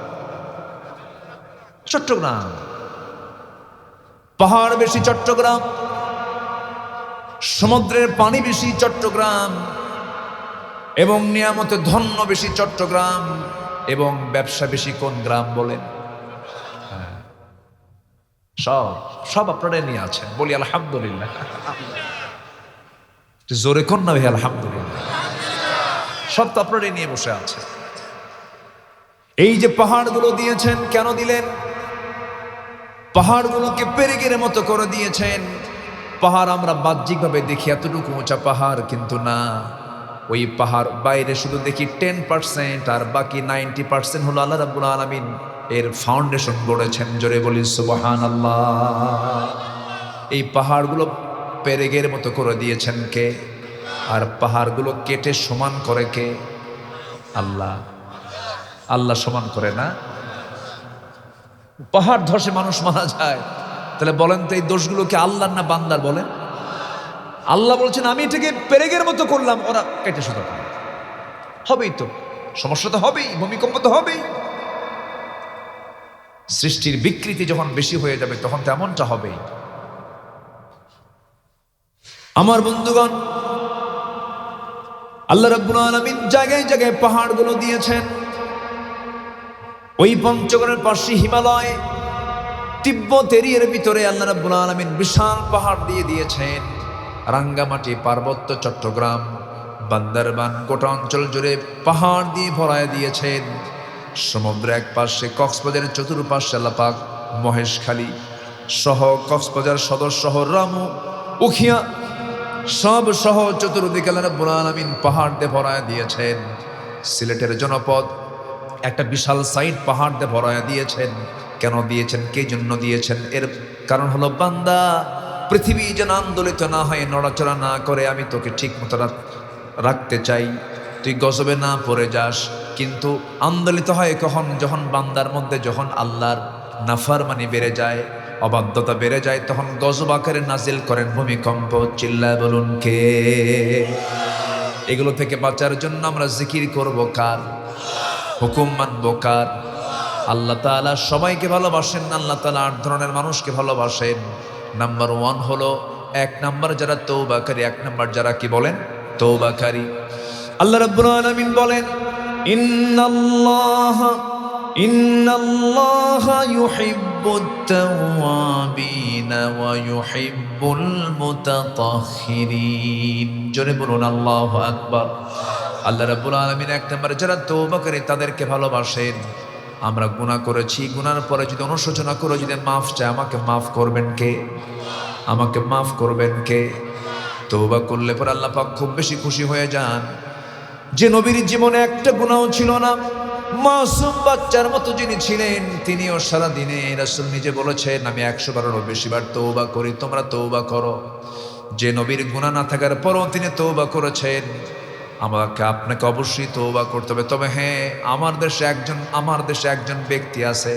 চট্টগ্রাম। পাহাড় বেশি চট্টগ্রাম, সমুদ্রের পানি বেশি চট্টগ্রাম, এবং নিয়ামতে ধন্য বেশি চট্টগ্রাম, এবং ব্যবসা বেশি কোন গ্রাম বলেন? সব সব আপনারা নিয়ে আছেন, বলি আলহামদুলিল্লাহ। জোরে কোন না ভাই আলহামদুলিল্লাহ। সব তো আপনারা নিয়ে বসে আছে। এই যে পাহাড়গুলো দিয়েছেন, কেন দিলেন? পাহাড়গুলোকে পেরেকের মতো করে দিয়েছেন। পাহাড় আমরা বাহ্যিকভাবে দেখি এতটুকু উঁচা পাহাড়, কিন্তু না, ওই পাহাড় বাইরে শুধু দেখি 10%, আর বাকি 90% হলো আল্লাহ রাব্বুল আলামিন এর ফাউন্ডেশন গড়েছেন। জোরে বলি সুবহানাল্লাহ। এই পাহাড়গুলো পেরেকের মতো করে দিয়েছেন কে? আর পাহাড়গুলো কেটে সমান করে কে? আল্লাহ। আল্লাহ সমান করে না? পাহাড় ধসে মানুষ মারা যায়, তাহলে বলেন তো এই দোষগুলো কি আল্লাহর না বান্দার? বলেন। আল্লাহ বলছেন আমি এটাকে পেরেকের মতো করলাম, ওরা কেটে শুধু হবেই তো, সমস্যা তো হবেই, ভূমিকম্প তো হবেই। সৃষ্টির বিকৃতি যখন বেশি হয়ে যাবে তখন তো এমনটা হবেই। আমার বন্ধুগণ, আল্লাহ রাব্বুল আলামিন জায়গায় জায়গায় পাহাড়গুলো দিয়েছেন। ওই পঞ্চগড়ের পাশে হিমালয়, তিব্বত এর ভিতরে আল্লাহ রাব্বুল আলামিন বিশাল পাহাড় দিয়ে দিয়েছেন। রাঙ্গামাটি, পার্বত্য, চট্টগ্রাম, বান্দরবান, গোটা অঞ্চল জুড়ে পাহাড় দিয়ে ভরায় দিয়েছেন। সমুদ্র এক পাশে, কক্সবাজারের চতুর্পাশে আল্লাহ পাক মহেশখালী সহ, কক্সবাজার সদর শহর, রামু, উখিয়া সব সহ চতুর্দিকে আল্লাহ রাব্বুল আলামিন পাহাড় দিয়ে ভরায় দিয়েছেন। সিলেটের জনপদ একটা বিশাল সাইড পাহাড় দিয়ে ভরায় দিয়েছেন। কেন দিয়েছেন? কে জন্য দিয়েছেন? এর কারণ হলো, বান্দা পৃথিবী যেন আন্দোলিত না হয়, নড়াচড়া না করে, আমি তোকে ঠিক মতো রাখতে চাই, তুই গজবে না পড়ে যাস। কিন্তু আন্দোলিত হয় কখন? যখন বান্দার মধ্যে যখন আল্লাহর নাফরমানি বেড়ে যায়, অবাধ্যতা বেড়ে যায়, তখন গজব আকারে নাজিল করেন ভূমিকম্প। চিল্লায় বলুন কে? এগুলো থেকে বাঁচার জন্য আমরা জিকির করব কার? হুকুম মানব কার? আল্লাহ তাআলা সবাইকে ভালোবাসেন। আল্লাহ তাআলা 8 ধরনের মানুষকে ভালোবাসেন। নাম্বার 1 হলো, 1 নাম্বার যারা তওবাকারী, 1 নাম্বার যারা কি বলেন? তওবাকারী। আল্লাহ রাব্বুল আলামিন বলেন, ইন্নাল্লাহা ইন্নাল্লাহা ইউহিব্বুত তাওয়াবিনা ওয়া ইউহিব্বুল মুতাতাহহিরিন। জোরে বলুন আল্লাহু আকবার। আল্লাহ রাব্বুল আলামিন এক নম্বরে যারা তওবা করে তাদেরকে ভালোবাসেন। আমরা গুনাহ করেছি, গুনার পরে যদি অনুশোচনা করে যদি মাফ চাই, আমাকে মাফ করবেন কে? আমাকে মাফ করবেন কে? তওবা করলে পরে আল্লাহ পাক খুব বেশি খুশি হয়ে যান। যে নবীর জীবনে একটা গুনাহও ছিল না, মাসুম বাচ্চার মতো যিনি ছিলেন, তিনিও সারা দিনে রাসূল নিজে বলেছেন আমি 100 বারেরও বেশিবার তওবা করি, তোমরা তওবা করো। যে নবীর গুনাহ না থাকার পরও তিনি তওবা করেছেন, আমাকে আপনাকে অবশ্যই তওবা করতে হবে। তবে হ্যাঁ, আমার দেশে একজন ব্যক্তি আছে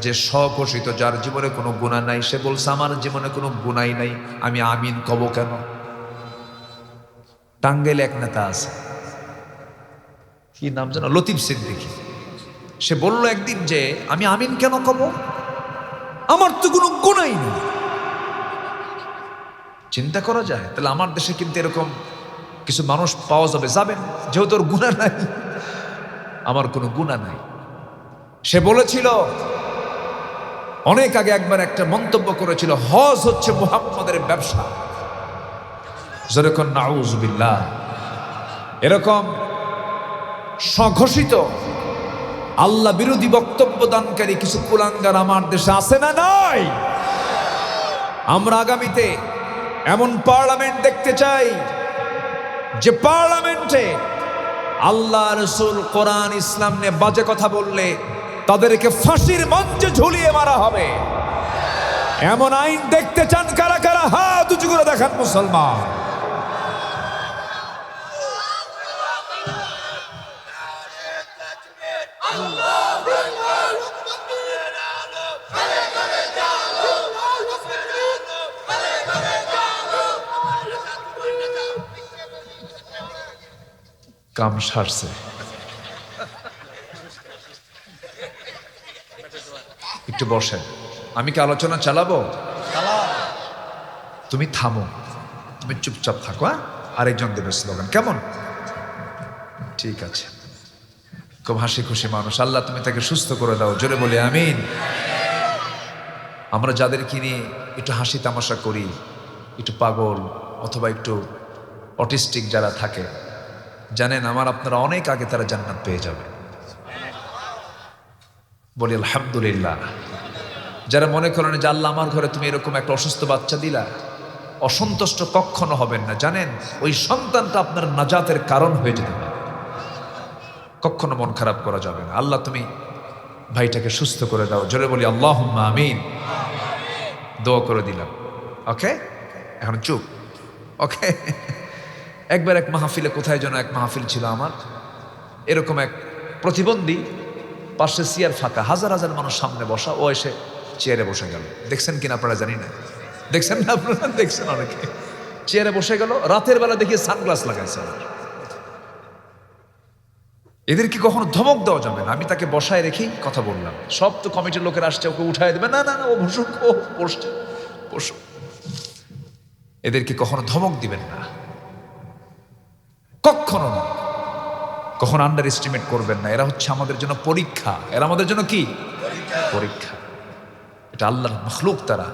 যে স্বঘোষিত, যার জীবনে কোনো গুনাহ নাই, সে বলছে আমার জীবনে কোনো গুনাহই নাই, আমি আমিন কব কেন? টাঙ্গাইলে এক নেতা আছে, কি নাম জানো, লতিফ সিদ্দিকী। সে বলল একদিন যে আমি আমিন কেন কব, আমার তো কোনো গুনাহই নেই। চিন্তা করা যায়? তাহলে আমার দেশে কিন্তু এরকম কিছু মানুষ পাওয়া যাবেন, যেহেতু ওর গুনাহ নাই, আমার কোনো গুনাহ নাই। সে বলেছিল অনেক আগে, একবার একটা মন্তব্য করেছিল, হজ হচ্ছে মুহাম্মাদের ব্যবসা। যেরকম নাউজুবিল্লাহ, এরকম স্বঘোষিত আল্লাহ বিরোধী বক্তব্য দানকারী কিছু কুলাঙ্গার আমার দেশে আছে না নাই? আমরা আগামীতে এমন পার্লামেন্ট দেখতে চাই যে পার্লামেন্টে আল্লাহ, রাসূল, কোরআন, ইসলাম নিয়ে বাজে কথা বললে তাদেরকে ফাঁসির মঞ্চে ঝুলিয়ে মারা হবে। এমন আইন দেখতে চান কারা কারা? হাত উঁচু করে দেখান মুসলমান। কাম সারছে, একটু বসেন। আমি কি আলোচনা চালাবো? তুমি থামো, তুমি চুপচাপ থাকো। আরেকজন দেবে স্লোগান, কেমন? ঠিক আছে। খুব হাসি খুশি মানুষ, আল্লাহ তুমি তাকে সুস্থ করে দাও। জোরে বলি আমিন। আমরা যাদেরকে নিয়ে একটু হাসি তামাশা করি, একটু পাগল অথবা একটু অটিস্টিক যারা থাকে, জানেন আমার আপনারা অনেক আগে তারা জান্নাত পেয়ে যাবে। বলি আলহামদুলিল্লাহ। যারা মনে করেন যে আল্লাহ আমার ঘরে তুমি এরকম একটা অসুস্থ বাচ্চা দিলা, অসন্তুষ্ট কখনো হবেন না। জানেন ওই সন্তানটা আপনার নাজাতের কারণ হয়ে যেতে পারে, কখনো মন খারাপ করা যাবে না। আল্লাহ তুমি ভাইটাকে সুস্থ করে দাও। জোরে বলি আল্লাহুম্মা আমিন। দোয়া করে দিলাম। ওকে, এখন চুপ। ওকে। একবার এক মাহফিলে, কোথায় যেন এক মাহফিল ছিল আমার, এরকম এক প্রতিবন্ধী, পাশে চেয়ার ফাঁকা, হাজার হাজার মানুষ সামনে বসা, ও এসে চেয়ারে বসে গেল। দেখছেন কিনা আপনারা জানি না, দেখছেন না আপনারা? দেখছেন অনেকে। চেয়ারে বসে গেল, রাতের বেলা দেখি সানগ্লাস লাগাইছে। এদের কি কখনো ধমক দেওয়া যাবে না? আমি তাকে বসায় রেখেই কথা বললাম। সব তো কমিটির লোকের আসছে, ওকে উঠায় দেবে, না না না, ও বসুক, ও বসছে, বসুক। এদেরকে কখনো ধমক দিবেন না, কখনো না, কখনো আন্ডার এস্টিমেট করবেন না। এরা হচ্ছে আমাদের জন্য পরীক্ষা। এরা আমাদের জন্য কি পরীক্ষা? এটা আল্লাহর মাখলুক তারা।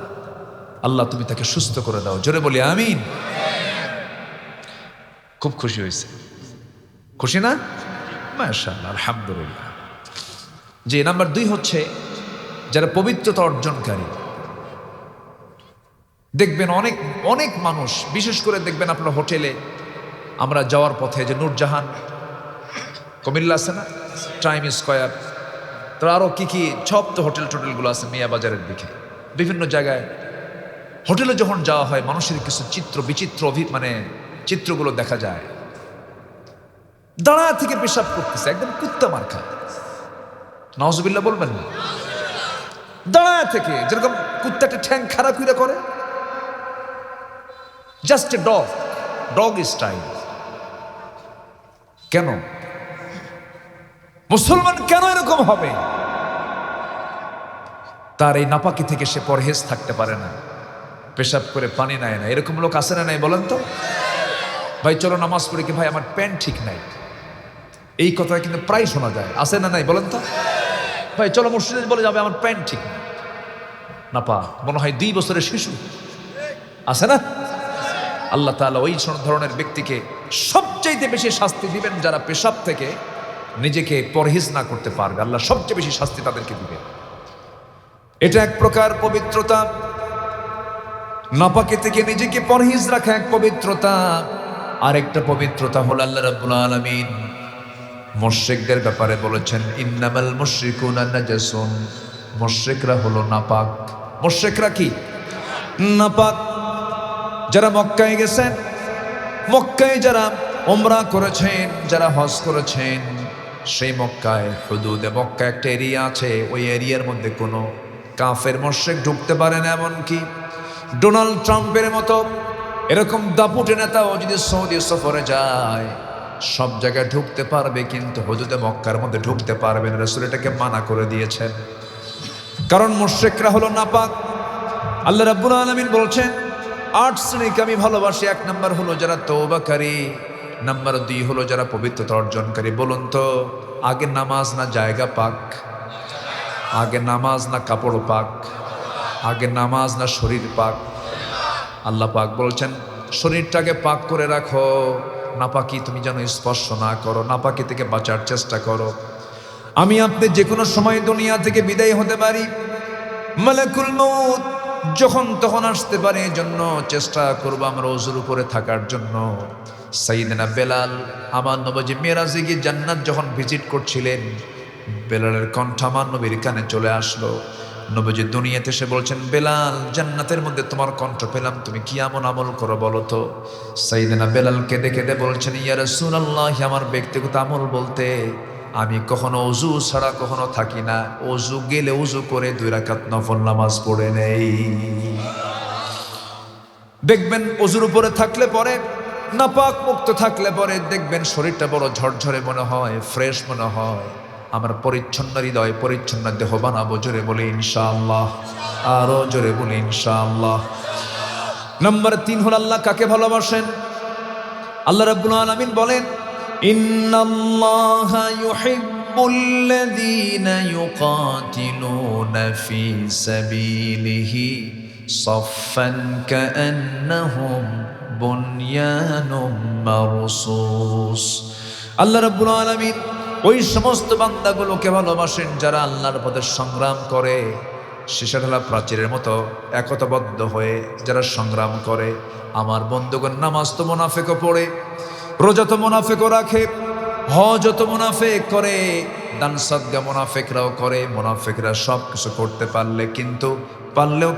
আল্লাহ তুমি তাকে সুস্থ করে দাও। জোরে বলি আমিন। খুব খুশি হয়েছে, খুশি না? মাশাআল্লাহ, আলহামদুলিল্লাহ। যে নাম্বার 2 হচ্ছে যারা পবিত্রতা অর্জনকারী। দেখবেন অনেক অনেক মানুষ, বিশেষ করে দেখবেন আপনার হোটেলে আমরা যাওয়ার পথে যে নূরজাহান কুমিল্লা আছে না, টাইম স্কয়ার, তো আরো কি কি সব তো হোটেলগুলো আছে মিয়া বাজারের দিকে, বিভিন্ন জায়গায়। হোটেলে যখন যাওয়া হয় মানুষের কিছু বিচিত্র চিত্রগুলো দেখা যায়। দাঁড়া থেকে পেশাব করতেছে, একদম কুত্তা মার্কা, নাউজুবিল্লাহ বলবেন না, দাঁড়া থেকে, যেরকম কুত্তা একটা ঠ্যাং খাড়া কইরা করে, জাস্ট এ ডগ স্টাইল। কেন মুসলমান কেন এরকম হবে? তার এই নাপাকি থেকে সে পরহেজ থাকতে পারে না, পেশাব করে পানি নেয় না। এরকম লোক আছে না নাই বলেন তো? ভাই চলো নামাজ পড়ে, কি ভাই আমার প্যান্ট ঠিক নাই, এই কথা কিন্তু প্রায় শোনা যায়, আছে না নাই বলেন তো? ভাই চলো মসজিদে বলে যাবে আমার প্যান্ট ঠিক না পা, মনে হয় 2 বছরের শিশু আছে না। আল্লাহ তাআলা ওই ধরনের ব্যক্তিকে সবচেয়ে বেশি শাস্তি দিবেন যারা পেশাব থেকে নিজেকে পরহেজ না করতে পারবে, আল্লাহ সবচেয়ে বেশি শাস্তি তাদেরকে দিবেন। এটা এক প্রকার পবিত্রতা, নাপাকি থেকে নিজেকে পরহেজ রাখা এক পবিত্রতা। আরেকটা পবিত্রতা হলো আল্লাহ রাব্বুল আলামিন মুশরিকদের ব্যাপারে বলেছেন, ইন্নামাল মুশরিকুনা নাজাসুন, মুশরিকরা হলো নাপাক। মুশরিকরা কি? নাপাক। যারা মক্কায় গেছেন, মক্কায় যারা উমরা করেছেন, যারা হজ করেছেন, সেই মক্কায় হুদুদে মক্কা একটা এরিয়া আছে, ওই এরিয়ার মধ্যে কোনো কাফের মুশরিক ঢুকতে পারে না। এমনকি ডোনাল্ড ট্রাম্পের মতো এরকম দাপুটে নেতাও যদি সৌদি সফরে যায় সব জায়গায় ঢুকতে পারবে, কিন্তু হুদুদে মক্কার মধ্যে ঢুকতে পারবে না। রাসূল এটাকে মানা করে দিয়েছেন, কারণ মুশরিকরা হলো নাপাক। আল্লাহ রাব্বুল আলামিন বলছেন 8 শ্রেণীকে আমি ভালোবাসি। 1 নাম্বার হলো যারা তওবাকারী, নাম্বার 2 হলো যারা পবিত্রতা অর্জনকারী। বলুন তো, আগে নামাজ না জায়গা পাক? আগে নামাজ না কাপড় পাক? আগে নামাজ না শরীর পাক? আল্লাহ পাক বলছেন শরীরটাকে পাক করে রাখো, নাপাকি তুমি যেন স্পর্শ না করো, নাপাকি থেকে বাঁচার চেষ্টা করো। আমি আপনি যে কোনো সময় দুনিয়া থেকে বিদায় হতে পারি, মালাকুল মউত যখন তখন আসতে পারে, জন্য চেষ্টা করবো আমরা ওযুর উপরে থাকার জন্য। সাইয়েদনা বেলাল আমার নবীজি মেরাজে গিয়ে জান্নাত যখন ভিজিট করছিলেন, বেলালের কণ্ঠ আমার নবীর কানে চলে আসলো। নবীজি দুনিয়াতে এসে বলছেন, বেলাল জান্নাতের মধ্যে তোমার কণ্ঠ পেলাম, তুমি কি এমন আমল করো বলো তো। সাইয়েদনা বেলাল কেঁদে কেঁদে বলছেন, ইয়া রাসূলুল্লাহ, আমার ব্যক্তিগত আমল বলতে আমি কখনো ওযু ছাড়া কখনো থাকি না, ওযু গেলে ওযু করে 2 রাকাত নফল নামাজ পড়ে নেই। দেখবেন ওযুর উপরে থাকলে পরে, নাপাক মুক্ত থাকলে পরে দেখবেন শরীরটা বড় ঝরঝরে মনে হয়, ফ্রেশ মনে হয়। আমরা পরিচ্ছন্ন হৃদয় পরিচ্ছন্ন দেহ বানাবো, জোরে বলে ইনশাআল্লাহ, আরো জোরে বলে ইনশাআল্লাহ। নাম্বার 3 হলো আল্লাহ কাকে ভালোবাসেন। আল্লাহ রাব্বুল আলামিন বলেন, ইন্নাল্লাহা ইউহিব্বুল্লাযীনা ইউকাতিলুনা ফী সাবীলিহি সাফফান কাআন্নাহুম বুনয়ানুম মারসুস। আল্লাহ রাব্বুল আলামিন ওই সমস্ত বান্দাগুলোকে ভালোবাসেন যারা আল্লাহর পথে সংগ্রাম করে, শিশাঢালা প্রাচীরের মতো একতাবদ্ধ হয়ে যারা সংগ্রাম করে। আমার বন্ধুগণ, নামাজ তো মুনাফিকও পড়ে, রোজা তো মুনাফিকও রাখে, হজ তো মুনাফিক করে, দান সাদকা মুনাফিকরাও করে। মুনাফিকরা সব কিছু করতে পারলেও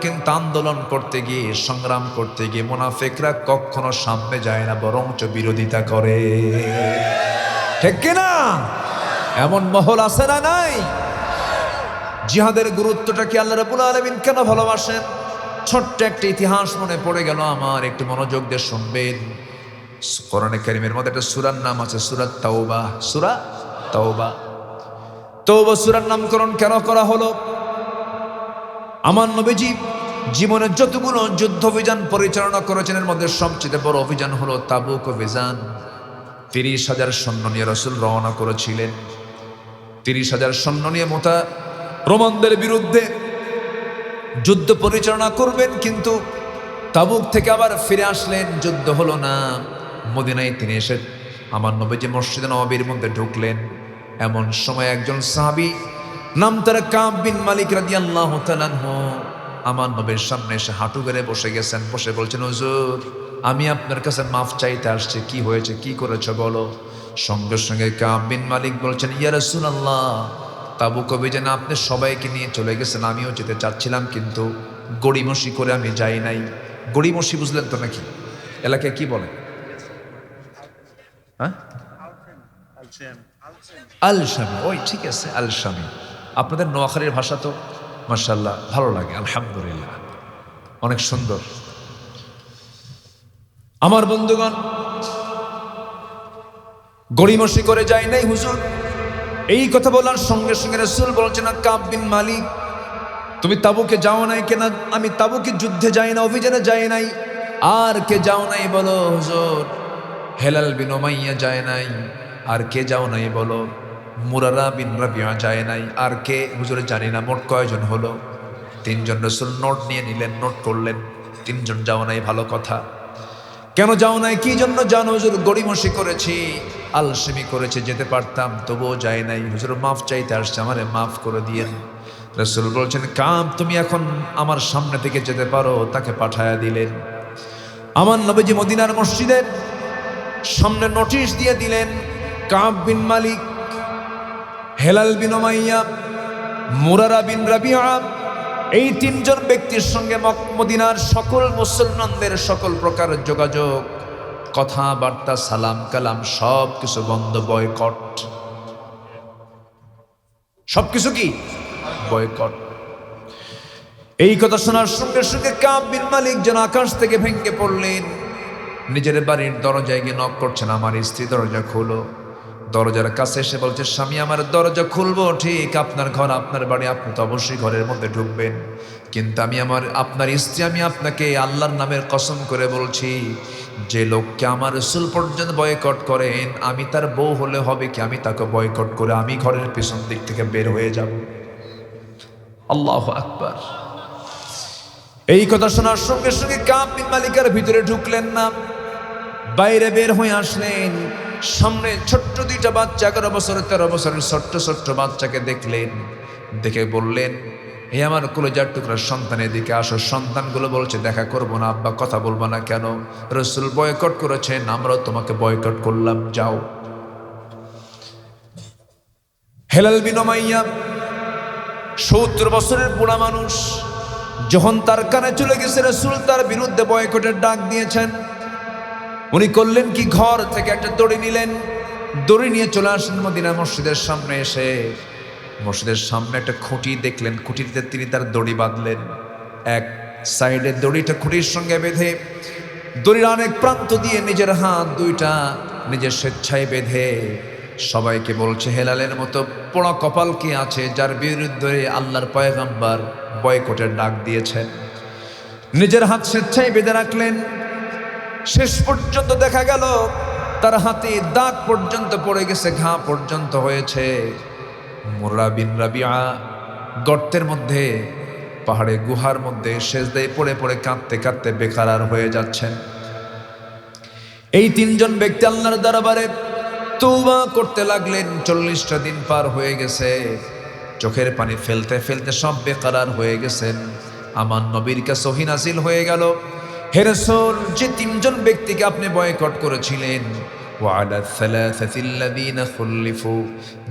কিন্তু আন্দোলন করতে গিয়ে, সংগ্রাম করতে গিয়ে মুনাফিকরা কখনো সামনে যায় না, বরঞ্চ বিরোধিতা করে। ঠিক কিনা? এমন মহল আছে না নাই? জিহাদের গুরুত্বটা কি আল্লাহ রাব্বুল আলামিন কেন ভালোবাসেন? ছোট্ট একটা ইতিহাস মনে পড়ে গেল আমার, একটু মনোযোগ দিয়ে শুনবেন। কোরআনে কারীমের মধ্যে একটা সূরার নাম আছে সূরা তাওবা। সূরা তাওবা। তাওবা সূরার নামকরণ কেন করা হলো? আমার নবীজি জীবনের যতগুলো যুদ্ধ অভিযান পরিচালনা করেছেন, এর মধ্যে সবচেয়ে বড় অভিযান হলো তাবুক অভিযান। 30,000 সৈন্য নিয়ে রাসূল রওনা করেছিলেন। 30,000 সৈন্য নিয়ে রোমানদের বিরুদ্ধে যুদ্ধ পরিচালনা করবেন, কিন্তু তাবুক থেকে আবার ফিরে আসলেন, যুদ্ধ হলো না। মদিনায় তিনি এসে আমার নবীজি মসজিদে নববীর মধ্যে ঢুকলেন। এমন সময় একজন সাহাবী, নাম তার কাব বিন মালিক রাদিয়াল্লাহু তাআলা আনহু, আমার নবীর সামনে এসে হাঁটু গেড়ে বসে গেছেন। বসে বলছেন, হুজুর আমি আপনার কাছে মাফ চাইতে আসছি, কি হয়েছে, কি করেছো বলো। সঙ্গে সঙ্গে কাব বিন মালিক বলছেন, ইয়া রাসূলুল্লাহ, তাবুক অভিযানে আপনি সবাইকে নিয়ে চলে গেছেন, আমিও যেতে চাচ্ছিলাম, কিন্তু গড়িমসি করে আমি যাই নাই। গড়িমসি বুঝলেন তো নাকি? এলাকায় কি বলে? হ্যাঁ, আলসামি। ওই ঠিক আছে, আলসামি। আপনাদের নোয়াখালীর ভাষা তো মাশাআল্লাহ ভালো লাগে, আলহামদুলিল্লাহ, অনেক সুন্দর। আমার বন্ধুগণ, গড়িমসি করে যাই নাই হুজুর। এই কথা বলার সঙ্গে সঙ্গে রাসূল বলছেন, কাব বিন মালিক, তুমি তাবুকে যাও নাই কেন? আমি তাবুকে যুদ্ধে যাই না, অভিযানে যাই নাই। আর কে যাও নাই বলো? হুজুর হেলাল বিন উমাইয়া যায় নাই। আর কে যাও নাই বলো? মুরারা বিন রাবিয়া যায় নাই। আর কে? হুজুর জানি না। মোট কয়জন হলো? তিনজন। রাসূল নোট নিয়ে নিলেন, নোট করলেন। তিনজন যাও নাই, ভালো কথা। কেন যাও নাই? কি জন্য জানো? হুজুর গড়িমসি করেছি, আলসেমি করেছে, যেতে পারতাম তবুও যাই নাই। হুজুর মাফ চাইতে আসছে, আমারে মাফ করে দিয়েন। রাসূল বলছেন, কাব তুমি এখন আমার সামনে থেকে যেতে পারো। তাকে পাঠায়া দিলেন। আমার নবীজি মদিনার মসজিদের সামনে নোটিশ দিয়ে দিলেন, কাব বিন মালিক, হেলাল বিন উমাইয়া, মুরারা বিন রাবিয়া, এই তিনজন ব্যক্তির সঙ্গে মদিনার সকল মুসলমানদের সকল প্রকার যোগাযোগ, কথাবার্তা, সালাম কালাম সব কিছু বন্ধ, বয়কট। সবকিছু কি বয়কট। এই কথা শোনার সঙ্গে সঙ্গে কাব বিন মালিক যেন আকাশ থেকে ভেঙে পড়লেন। নিজের বাড়ির দরজায় গিয়ে নক করছেন, আমার স্ত্রী দরজা খোলো। দরজার কাছে এসে বলছে, স্বামী আমার দরজা খুলবো ঠিক, আপনার ঘর আপনার বাড়ি, আপনি তো অবশ্যই ঘরের মধ্যে ঢুকবেন, কিন্তু আমি আপনার স্ত্রী, আমি আপনাকে আল্লাহর নামের কসম করে বলছি, যে লোককে আমার রাসূল পর্যন্ত বয়কট করেন, আমি তার বউ হলে হবে কি আমি তাকে বয়কট করে আমি ঘরের পিছন দিক থেকে বের হয়ে যাব। আল্লাহু আকবার। এই কথা শোনার সঙ্গে সঙ্গে কাব বিন মালিকের ভিতরে ঢুকলেন না, বাইরে বের হয়ে আসলেন। সামনে ছোট্ট দুইটা বাচ্চা, 11 বছর 13 বছরের ছোট্ট ছোট্ট বাচ্চাকে দেখলেন। দেখে বললেন, হে আমার কলিজার টুকরার সন্তান, এদিকে আসো। সন্তানগুলো বলছে, দেখা করবো না আব্বা। কথা বলবো না কেন? রাসূল বয়কট করেছেন, আমরাও তোমাকে বয়কট করলাম, যাও। হেলাল বিন উমাইয়া 70 বছরের বুড়া মানুষ, যখন তার কানে চলে গেছে রাসূল তার বিরুদ্ধে বয়কটের ডাক দিয়েছেন, উনি করলেন কি, ঘর থেকে একটা দড়ি নিলেন, দড়ি নিয়ে চলে আসেন মদিনা মসজিদের সামনে। এসে মসজিদের সামনে একটা খুঁটি দেখলেন, খুঁটিতে তিনি তার দড়ি বাঁধলেন। এক সাইডে দড়িটা খুঁটির সঙ্গে বেঁধে, দড়ির অনেক প্রান্ত দিয়ে নিজের হাত দুইটা নিজের স্বেচ্ছায় বেঁধে সবাইকে বলছে, হেলালের মতো পোড়া কপাল কি আছে যার বিরুদ্ধে আল্লাহর পয়গম্বর বয়কটের ডাক দিয়েছেন। নিজের হাত স্বেচ্ছায় বেঁধে রাখলেন। শেষ পর্যন্ত দেখা গেল তার হাতে দাগ পর্যন্ত পড়ে গেছে, ঘা পর্যন্ত হয়েছে। মুরারা বিন রাবিয়া গর্তের মধ্যে, পাহাড়ে গুহার মধ্যে সেজদায় পড়ে পড়ে কাঁদতে কাঁদতে বেকারার হয়ে যাচ্ছেন। এই তিনজন ব্যক্তি আল্লাহর দরবারে তওবা করতে লাগলেন। 40টা দিন পার হয়ে গেছে, চোখের পানি ফেলতে ফেলতে সব বেকারার হয়ে গেছেন। আমার নবীর কাছে ওহী নাযিল হয়ে গেল, হে রাসূল, যে তিনজন ব্যক্তিকে আপনি বয়কট করেছিলেন, ওয়ালা সালাসাতিল্লাযীনা খুল্লিফু,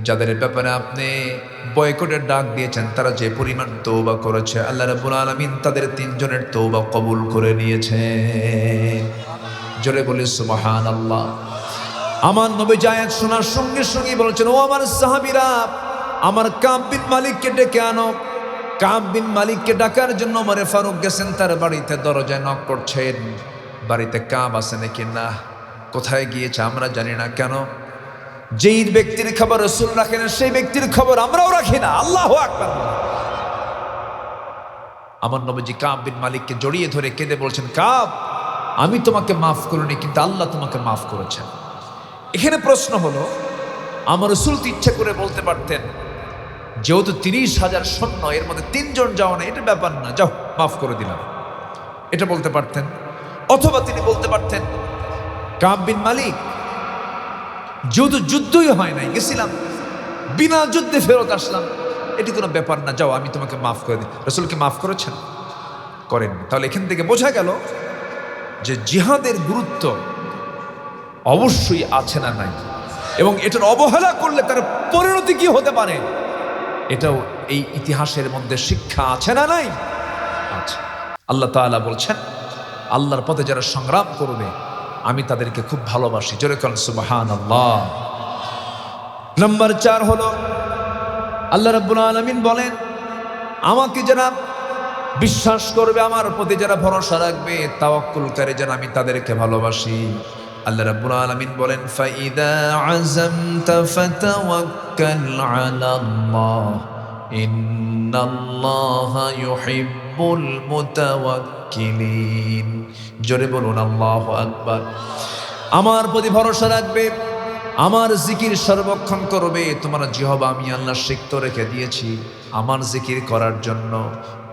যাদের ব্যাপারে আপনি বয়কটের ডাক দিয়েছেন, তারা যে পরিমাণ তওবা করেছে, আল্লাহ রাব্বুল আলামিন তাদের তিনজনের তওবা কবুল করে নিয়েছে। জোরে বলি সুবহানাল্লাহ। আমার নবী আয়াত শোনার সঙ্গে সঙ্গে বলেছেন, ও আমার সাহাবীরা, আমার কাব বিন মালিককে ডেকে আনো। কাব বিন মালিককে ডাকার জন্য ওমর ফারুক গেছেন তার বাড়িতে, দরজায় নক করছেন। বাড়িতে কাব আছে নাকি? না। কোথায় গিয়েছে আমরা জানি না। কেন? যেই ব্যক্তির খবর রাসূল রাখেন সেই ব্যক্তির খবর আমরাও রাখি না। আল্লাহু আকবার। আমার নবীজি কাব বিন মালিককে জড়িয়ে ধরে কেঁদে বলছেন, কাব, আমি তোমাকে মাফ করিনি, কিন্তু আল্লাহ তোমাকে মাফ করেছেন। এখানে প্রশ্ন হলো, আমার রাসূল তো ইচ্ছা করে বলতে পারতেন, যেহেতু 30,000 সৈন্য, এর মধ্যে 3 জন যাও না, এটা ব্যাপার না, যাও মাফ করে দিলাম, এটা বলতে পারতেন। অথবা তিনি বলতে পারতেন, কাব বিন মালিক, যেহেতু যুদ্ধই হয় নাই, গেছিলাম বিনা যুদ্ধে ফেরত আসলাম, এটি কোনো ব্যাপার না, যাও আমি তোমাকে মাফ করে দিই। রাসূলকে মাফ করেছেন? করেননি। তাহলে এখান থেকে বোঝা গেল যে জিহাদের গুরুত্ব অবশ্যই আছে না নাই, এবং এটার অবহেলা করলে তার পরিণতি কি হতে পারে, এটাও এই ইতিহাসের মধ্যে শিক্ষা আছে না নাই? আছে। আল্লাহ তাআলা বলছেন, আল্লাহর পথে যারা সংগ্রাম করবে আমি তাদেরকে খুব ভালোবাসি। জোরে বলেন সুবহানাল্লাহ। নাম্বার 4 হলো, আল্লাহ রাব্বুল আলামিন বলেন, আমাকে যারা বিশ্বাস করবে, আমার প্রতি যারা ভরসা রাখবে, তাওয়াক্কুলকারী যারা, আমি তাদেরকে ভালোবাসি। আল্লাহ রাব্বুল আলামিন বলেন, ফাইদা আযামতা ফাতাওয়াক্কাল আলাল্লাহ ইন্নাল্লাহা ইউহিব্বুল মুতাওয়াক্কিলিন। জোরে বলুন আল্লাহু আকবার। আমার প্রতি ভরসা রাখবে, আমার জিকির সর্বক্ষণ করবে। তোমার জিহ্বা আমি আল্লাহ সিক্ত রেখে দিয়েছি আমার জিকির করার জন্য।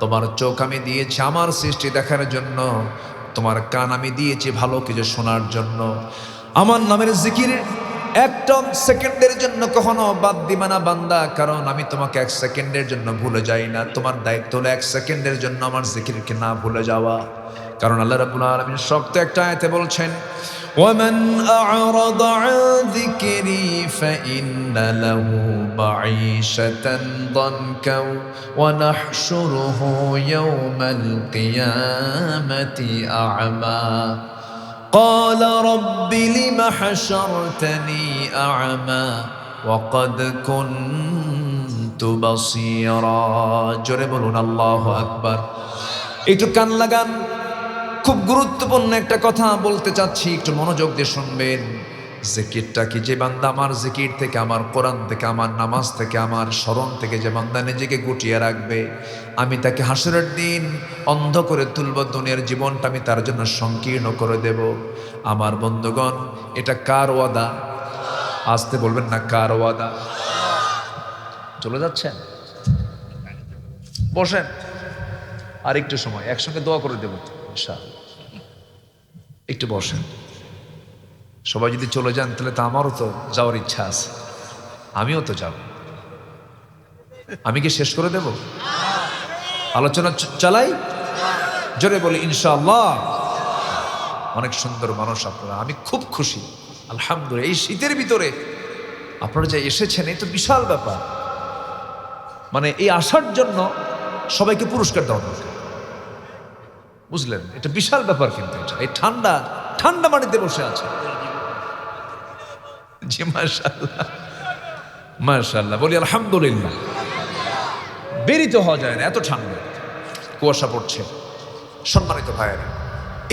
তোমার চোখ আমি দিয়েছি আমার সৃষ্টি দেখার জন্য। তোমার কান আমি দিয়েছি ভালো কিছু শোনার জন্য। আমার নামের জিকির একটা সেকেন্ডের জন্য কখনো বাদ দিবা না বান্দা, কারণ আমি তোমাকে এক সেকেন্ডের জন্য ভুলে যাই না। তোমার দায়িত্ব হলো এক সেকেন্ডের জন্য আমার জিকিরকে না ভুলে যাওয়া। কারণ আল্লাহ রাব্বুল আলামিন শক্ত একটা আয়াতে বলছেন, ومن أعرض عن ذكري فإن له معيشة ضنكا ونحشره يوم القيامة أعمى قال رب لم حشرتني أعمى وقد كنت بصيرا জোরে বলুন আল্লাহু আকবার। একটু কান লাগান, খুব গুরুত্বপূর্ণ একটা কথা বলতে চাচ্ছি, একটু মনোযোগ দিয়ে শুনবেন। জিকিরটা কি? যে বান্দা আমার জিকির থেকে, আমার কোরআন থেকে, আমার নামাজ থেকে, আমার স্মরণ থেকে যে বান্দা নিজেকে গুটিয়ে রাখবে, আমি তাকে হাসরের দিন অন্ধ করে তুলব। দুনিয়ার জীবনটা আমি তার জন্য সংকীর্ণ করে দেব। আমার বন্ধুগণ, এটা কার ওয়াদা? আসতে বলবেন না, কার ওয়াদা? চলে যাচ্ছেন? বসেন, আর একটু সময় একসঙ্গে দোয়া করে দেব ইনশাআল্লাহ। একটু বসেন। সবাই যদি চলে যান তাহলে তো আমারও তো যাওয়ার ইচ্ছা আছে, আমিও তো যাব। আমি কি শেষ করে দেব? আলোচনা চালাই, জোরে বলি ইনশাআল্লাহ। অনেক সুন্দর মানুষ আপনারা, আমি খুব খুশি আলহামদুলিল্লাহ। এই শীতের ভিতরে আপনারা যে এসেছেন, এই তো বিশাল ব্যাপার। মানে এই আসার জন্য সবাইকে পুরস্কার দেওয়া দরকার, বুঝলেন? এটা বিশাল ব্যাপার। কিন্তু এটা এই ঠান্ডা ঠান্ডা মাটিতে বসে আছে। জি মাশাআল্লাহ, মাশাআল্লাহ, বলি আলহামদুলিল্লাহ। বেরিতে হওয়া যায় না, এত ঠান্ডা, কুয়াশা পড়ছে। সম্মানিত ভাইয়েরা,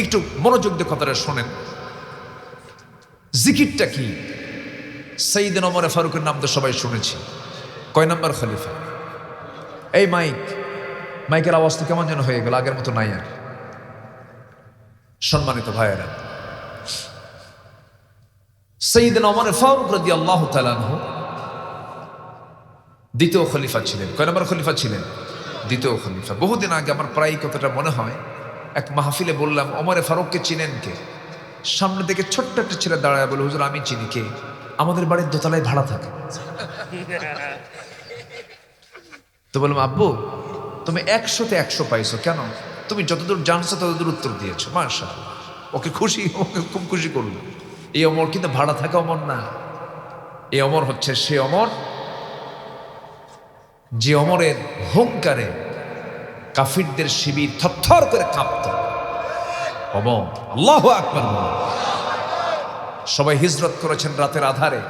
একটু মনোযোগ দিয়ে কথাটা শোনেন। জিকিরটা কি? সাইয়েদনা ওমর ফারুকের নাম তো সবাই শুনেছি। কয় নাম্বার খলিফা? এই মাইকের আওয়াজ তো কেমন যেন হয়ে গেল, আগের মতো নাই আর। সম্মানিত ভাইয়েরা, সাইয়েদনা ওমর ফারুক রাদিয়াল্লাহু তাআলা আনহু দ্বিতীয় খলিফা ছিলেন। কয় নম্বর খলিফা ছিলেন? দ্বিতীয় খলিফা। বহুদিন আগে আমার প্রায় কথাটা মনে হয়, এক মাহফিলে বললাম, ওমরে ফারুককে চিনেন কে? সামনে থেকে ছোট্ট একটা ছেলে দাঁড়ায় বলে, হুজুর আমি চিনি। কে? আমাদের বাড়ির দোতলায় ভাড়া থাকে। তো বললাম, আব্বু তুমি 100-তে 100 পাইছো কেন? তুমি যতদূর জানছো ততদূর উত্তর দিয়েছো, মাশাআল্লাহ। ওকে খুব খুশি করলো। এই অমর কিন্তু ভাড়া থাকা অমর না। এই অমর হচ্ছে সে অমর যে অমরের হুঙ্কারে কাফিরদের শিবির থরথর করে কাঁপত। অমর, আল্লাহু আকবার। সবাই হিজরত করেছেন রাতের আধারে,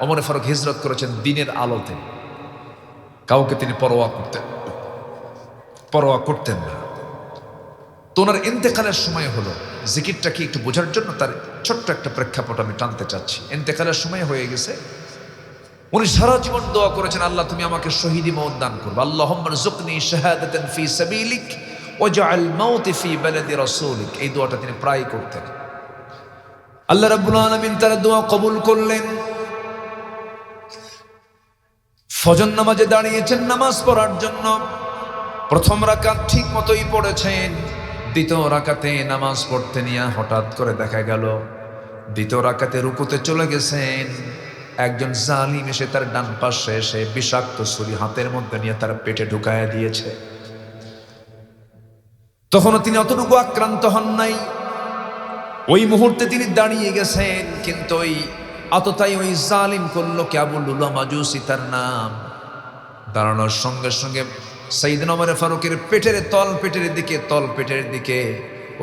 ওমর ফারুক হিজরত করেছেন দিনের আলোতে। কাউকে তিনি পরোয়া করতেন না। তো ওনার ইন্তেকালের সময় হলো। জিকিরটা কি একটু বোঝার জন্য তার ছোট্ট একটা প্রেক্ষাপট আমি টানতে চাচ্ছি। ইন্তেকালের সময় হয়ে গেছে, উনি সারা জীবন দোয়া করেছেন, আল্লাহ তুমি আমাকে শহীদি মওত দান করবে। আল্লাহুম্মা রযুকনি শাহাদাতান ফি সাবিলিক ওয়াজআল মাউতি ফি বালাদি রাসূলিক। এই দোয়াটা তিনি প্রায় করতেন। আল্লাহ রাব্বুল আলামিন তার দোয়া কবুল করলেন। ফজর নামাজে দাঁড়িয়েছেন নামাজ পড়ার জন্য। প্রথম রাকাত ঠিক মতোই পড়েছেন। দ্বিতীয় রাকাতে নামাজ পড়তে নিয়ে হঠাৎ করে দেখা গেল দ্বিতীয় রাকাতে রুকুতে চলে গেছেন। একজন জালিম এসে তার ডান পাশে এসে বিষাক্ত ছুরি হাতের মধ্যে নিয়ে তার পেটে ঢুকায়া দিয়েছে। তখনও তিনি অতটুকু আক্রান্ত হন নাই। ওই মুহূর্তে তিনি দাঁড়িয়ে গেছেন, কিন্তু ওই আততাই ওই জালিম করলো কি, আবু লুলা মাজুসি তার নাম। দাঁড়ানোর সঙ্গে সঙ্গে সাইয়েদনা ওমর ফারুকের পেটের তলপেটের দিকে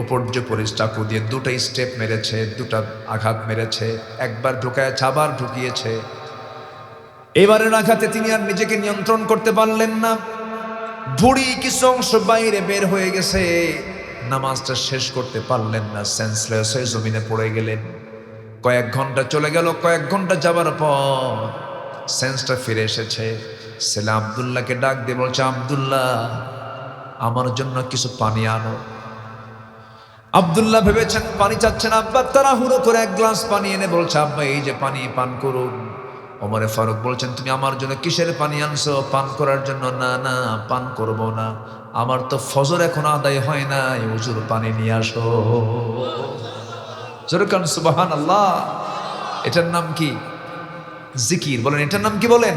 উপর্যুপরি চাকু দিয়ে 2টা স্টেপ মেরেছে, 2টা আঘাত মেরেছে। একবার ঢুকায় আবার ঢুকিয়েছে। এবারের আঘাতে তিনি আর নিজেকে নিয়ন্ত্রণ করতে পারলেন না। ভুঁড়ি কিছু অংশ বাইরে বের হয়ে গেছে। নামাজটা শেষ করতে পারলেন না, সেন্সলেস হয়ে জমিনে পড়ে গেলেন। কয়েক ঘন্টা চলে গেল। কয়েক ঘন্টা যাবার পর সেন্সটা ফিরে এসেছে। ছেলে আব্দুল্লাহকে ডাক দিয়ে বলছে, আব্দুল্লাহ আমার জন্য কিছু পানি আনো। আব্দুল্লাহ ভেবেছেন পানি চাচ্ছেন, আব্বা তাড়াহুড়ো করে এক গ্লাস পানি এনে বলছে, আব্বা এই যে পানি, পান করুন। ওমরে ফারুক বলছেন, তুমি আমার জন্য কিসের পানি আনছো? পান করার জন্য? না না, পান করব না, আমার তো ফজর এখন আদায় হয় নাই, হুজুর পানি নিয়ে আসো। যেরকম সুবহানাল্লাহ। এটার নাম কি? জিকির। বলেন এটার নাম কি? বলেন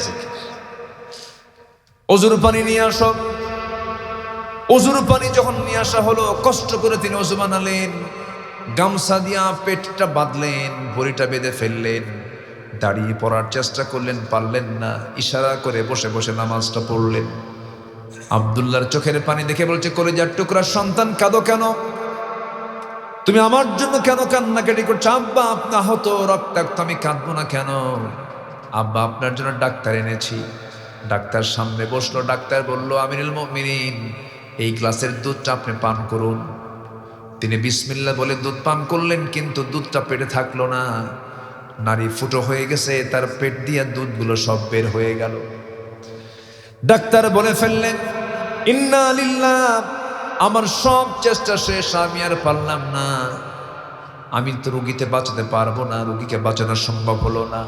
জিকির। ওজুর পানি নিয়ে আসো। ওজুর পানি যখন নিয়ে আসা হলো, কষ্ট করে তিনি ওজু বানালেন, গামছা দিয়া পেটটা বাঁধলেন, ভরিটা বেঁধে ফেললেন, দাঁড়িয়ে পড়ার চেষ্টা করলেন, পারলেন না, ইশারা করে বসে বসে নামাজটা পড়লেন। আব্দুল্লাহর চোখের পানি দেখে বলছে, কলিজার টুকরা সন্তান, কাঁদো কেন? তুমি আমার জন্য কেন কান্নাকাটি করছো? আব্বা আপনি আহত, রক্তাক্ত, আমি কাঁদবো না কেন? আব্বা আপনার জন্য ডাক্তার এনেছি। ডাক্তার সামনে বসলো, ডাক্তার বলল, আমিরুল মুমিনিন, এই গ্লাসের দুধটা আপনি পান করুন। তিনি বিসমিল্লাহ বলে দুধ পান করলেন, কিন্তু দুধটা পেটে থাকলো না, নারী ফুটো হয়ে গেছে, তার পেট দিয়ে দুধগুলো সব বের হয়ে গেল। ডাক্তার বলে ফেললেন, ইন্না লিল্লাহ, আমার সব চেষ্টা শেষ, আমি আর পারলাম না, আমি তো রুগীতে বাঁচাতে পারবো না, রুগীকে বাঁচানো সম্ভব হলো না।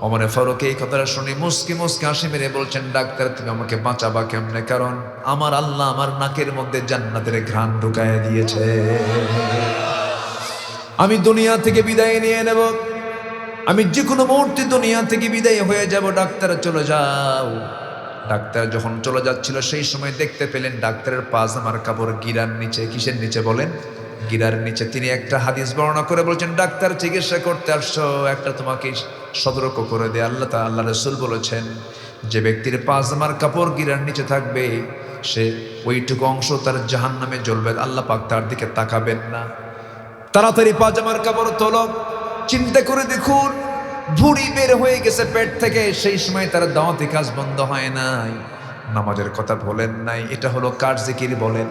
ওমরে ফারুক এই কথাটা শুনে মুসকি মুসকি হাসি মেরে বলছেন, ডাক্তার তুমি আমাকে বাঁচাবা কেমনে? কারণ আমার আল্লাহ আমার নাকের মধ্যে জান্নাতের ঘ্রাণ ঢুকায় দিয়েছে, আমি দুনিয়া থেকে বিদায় নিয়ে নেব, আমি যে কোনো মুহূর্তে দুনিয়া থেকে বিদায় হয়ে যাব, ডাক্তার চলে যাও। ডাক্তার যখন চলে যাচ্ছিল, সেই সময় দেখতে পেলেন ডাক্তারের পাজামার কাপড় গিরার নিচে। কিসের নিচে? বলেন গিরার নিচে। তিনি একটা হাদিস বর্ণনা করে বলছেন, ডাক্তার চিকিৎসা করতে আসছো, একটা তোমাকে সতর্ক করে দেয়, আল্লাহ রাসূল বলেছেন, যে ব্যক্তির পাজামার কাপড় গিরার নিচে থাকবে, সে ওইটুকু অংশ তার জাহান্নামে জ্বলবে, আল্লাহ পাক তার দিকে তাকাবেন না। তাড়াতাড়ি পাজামার কাপড় তোলো। চিন্তা করে দেখুন, ভুঁড়ি বের হয়ে গেছে পেট থেকে, সেই সময় তার দাওয়াতি কাজ বন্ধ হয় নাই, নামাজের কথা বলেন নাই। এটা হলো কার জিকির? বলেন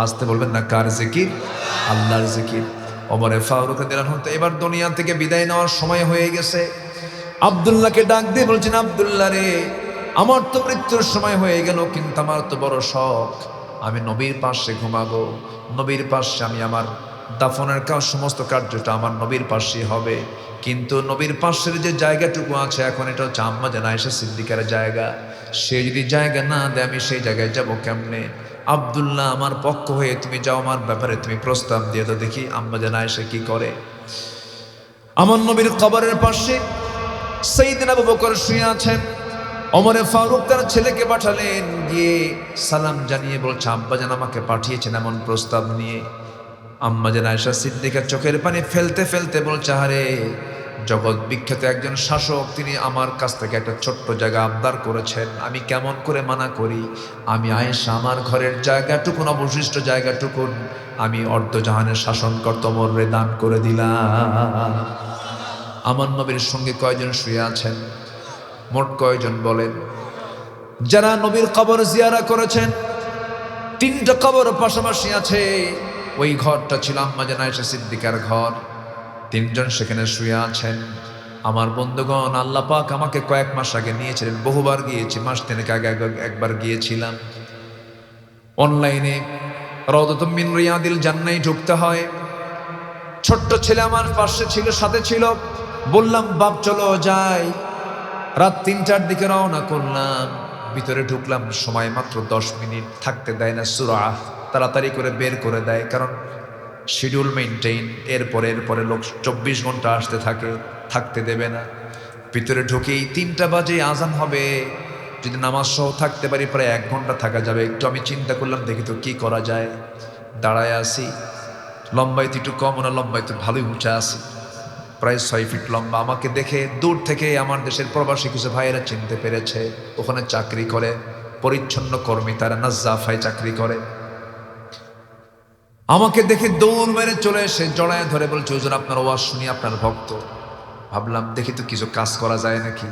আসতে, বলবেন না কার জিকির? আল্লাহর জিকির। ওমরে ফারুক রাদিয়াল্লাহু আনহু এবার দুনিয়া থেকে বিদায় নেওয়ার সময় হয়ে গেছে। আব্দুল্লাহকে ডাক দিয়ে বলছেন, আব্দুল্লাহ রে, আমার তো মৃত্যুর সময় হয়ে গেল, কিন্তু আমার তো বড় শখ, আমি নবীর পাশে ঘুমাবো, নবীর পাশে আমি আমার দাফনের কাজ, সমস্ত কার্যটা আমার নবীর পাশেই হবে। কিন্তু নবীর পাশের যে জায়গাটুকু আছে, এখন এটা হচ্ছে আম্মা জান আয়েশা সিদ্দিকার জায়গা, সে যদি জায়গা না দেয়, আমি সেই জায়গায় যাব কেমনে? আব্দুল্লাহ, আমার পক্ষ হয়ে তুমি যাও, আমার ব্যাপারে তুমি প্রস্তাব দিয়ে তো দেখি আম্মা জান আয়েশা কি করে। আমার নবীর কবরের পাশে সাইয়েদনা আবু বকর শুয়ে আছেন। ওমরে ফারুক তার ছেলেকে পাঠালেন, গিয়ে সালাম জানিয়ে বলছে, আব্বাজান আমাকে পাঠিয়েছেন এমন প্রস্তাব নিয়ে। আম্মা জান আয়েশা সিদ্দিকা চোখের পানি ফেলতে ফেলতে বলছে, আরে জগৎ বিখ্যাত একজন শাসক, তিনি আমার কাছ থেকে একটা ছোট্ট জায়গা আবদার করেছেন, আমি কেমন করে মানা করি? আমি আয়েশা আমার ঘরের জায়গাটুকুন, অবশিষ্ট জায়গাটুকুন আমি অর্ধজাহানের শাসনকর্তা ওমরে দান করে দিলাম। আমার নবীর সঙ্গে কয়জন শুয়ে আছেন? মোট কয়জন বলেন? যারা নবীর কবর জিয়ারা করেছেন, 3টা কবর পাশাপাশি আছে, ওই ঘরটা ছিল আম্মা জান আয়েশা সিদ্দিকার ঘর। 3জন সেখানে শুয়ে আছেন। আমার বন্ধুগণ, আল্লাহ পাক আমাকে কয়েক মাস আগে নিয়েছিলেন, বহুবার গিয়েছি, মাস 3 আগে একবার গিয়েছিলাম। অনলাইনে রাউদাতুম মিন রিয়াদিল জান্নাহ ঢুকতে হয়। ছোট্ট ছেলে আমার পাশে ছিল, সাথে ছিল। বললাম, বাপ চলো যাই। রাত 3টার দিকে রওনা করলাম, ভিতরে ঢুকলাম, সময় মাত্র 10 মিনিট, থাকতে দেয় না সূরা, তাড়াতাড়ি করে বের করে দেয়, কারণ শিডিউল মেইনটেইন, এরপরে লোক 24 ঘন্টা আসতে থাকে, থাকতে দেবে না। ভিতরে ঢুকেই 3টা বাজে আজান হবে, যদি নামাজ সহ থাকতে পারি প্রায় 1 ঘন্টা থাকা যাবে। একটু আমি চিন্তা করলাম, দেখি তো কি করা যায়। দাঁড়ায় আসি, লম্বায় তো একটু কম না, লম্বায় তো ভালোই উঁচা আছি, প্রায় 6 ফিট লম্বা। আমাকে দেখে দূর থেকে আমার দেশের প্রবাসী কিছু ভাইয়েরা চিনতে পেরেছে, ওখানে চাকরি করে, পরিচ্ছন্ন কর্মী, তারা নাজ্জাফায় চাকরি করে। আমাকে দেখে দৌড় মেরে চলে এসে জড়ায় ধরে বলছে, হুজুর আপনার ওয়াজ শুনি, আপনার ভক্ত। ভাবলাম দেখি তো কিছু কাজ করা যায় নাকি।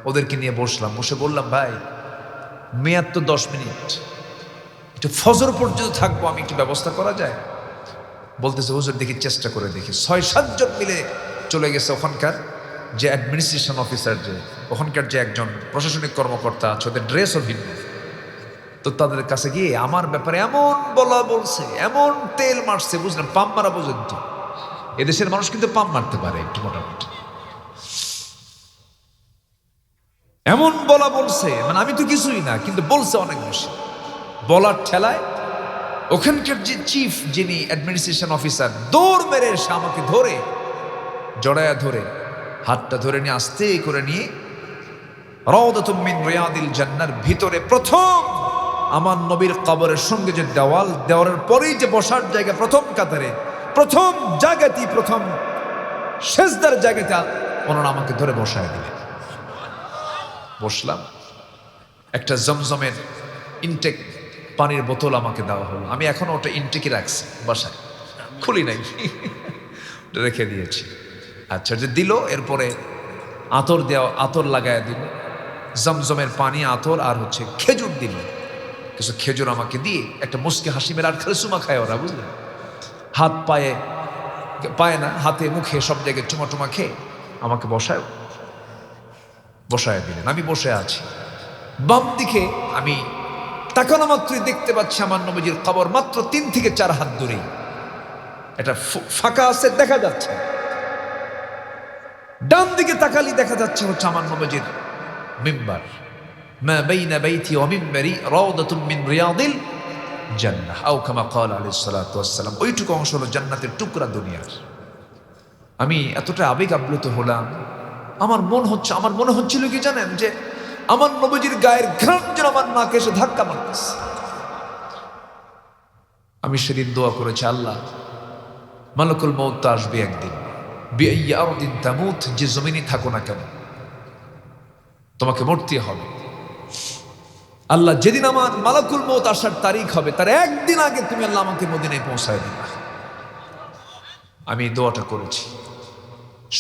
ওদেরকে নিয়ে বসলাম, বসে বললাম, ভাই মেয়াদ তো 10 মিনিট, একটু ফজর পর্যন্ত থাকবো, আমি একটু ব্যবস্থা করা যায়? বলতেছে, হুজুর দেখি চেষ্টা করে দেখি। 6-7 জন মিলে চলে গেছে। ওখানকার যে অ্যাডমিনিস্ট্রেশন অফিসার, যে ওখানকার যে একজন প্রশাসনিক কর্মকর্তা আছে, ওদের ড্রেসও ভিন্ন। তো তো তাদের কাছে গিয়ে আমার ব্যাপারে এমন বলা বলছে, এমন তেল মারছে, বুঝলেন, পাম মারা পর্যন্ত। এদেশের মানুষ কিন্তু পাম মারতে পারে একটু মোটামুটি। এমন বলা বলছে, মানে আমি তো কিছুই না, কিন্তু বলছে অনেক বেশি। বলার ঠেলায় ওখানকার যে চিফ, যিনি অ্যাডমিনিস্ট্রেশন অফিসার, দৌড় মেরে এসে আমাকে ধরে, জড়ায়া ধরে, হাতটা ধরে নিয়ে আস্তে করে নিয়ে রাউদাতুম মিন রিয়াদিল জান্নার ভিতরে প্রথম আমার নবীর কবরের সঙ্গে যে দেওয়াল, দেওয়ালের পরেই যে বসার জায়গা, প্রথম কাতারে, প্রথম জায়গাতেই, প্রথম সেজদার জায়গাটা ওনারা আমাকে ধরে বসায় দিলেন। বসলাম। একটা জমজমের ইনটেক পানির বোতল আমাকে দেওয়া হলো। আমি এখনো ওটা ইনটেকে রাখছি বাসায়, খুলি নাই, রেখে দিয়েছি। আচ্ছা, যে দিল, এরপরে আতর দেওয়া, আতর লাগায় দিল, জমজমের পানি, আতর, আর হচ্ছে খেজুর দিল। কিছু খেজুর আমাকে দিয়ে একটা মুসকে হাসি মেরে, আর খালি চুমা খায় ওরা, বুঝলেন। হাত পায়ে, পায়ে না, হাতে মুখে সব জায়গায় চুমা টুমা খেয়ে আমাকে বসায় দিলেন। আমি বসে আছি। বাম দিকে আমি তাকানো মাত্রই দেখতে পাচ্ছি আমার নবীজির কবর মাত্র 3 থেকে 4 হাত দূরেই এটা ফাঁকা আছে, দেখা যাচ্ছে। ডান দিকে তাকালি দেখা যাচ্ছে হচ্ছে আমার নবীজির মিম্বার। মা বাইনা বাইতি ওয়া মিম্বারি রাউদাতুম মিন রিয়াদিল জান্নাহ, আও কামা ক্বালা আলাইহিস সালাতু ওয়াস সালাম। ওইটুকু অংশ হলো জান্নাতের টুকরা দুনিয়ার। আমি এতটা আবেগ আপ্লুত হলাম, আমার মনে হচ্ছিল কি জানেন, যে আমার নবীজির গায়ের ঘ্রাণ যেন আমার নাকে এসে ধাক্কা মারতেছে। আমি সেদিন দোয়া করেছি, আল্লাহ, মালাকুল মউত আসবে একদিন, বিআইয়ি আরদিন তামুত, যে জমিনে থাকো না কেন তোমাকে মরতে হবে। আল্লাহ, যেদিন আমার মালাকুল মউত আসার তারিখ হবে তার একদিন আগে তুমি আল্লাহ আমাকে মদিনায় পৌঁছায় দিবা। আমি দোয়াটা করেছি।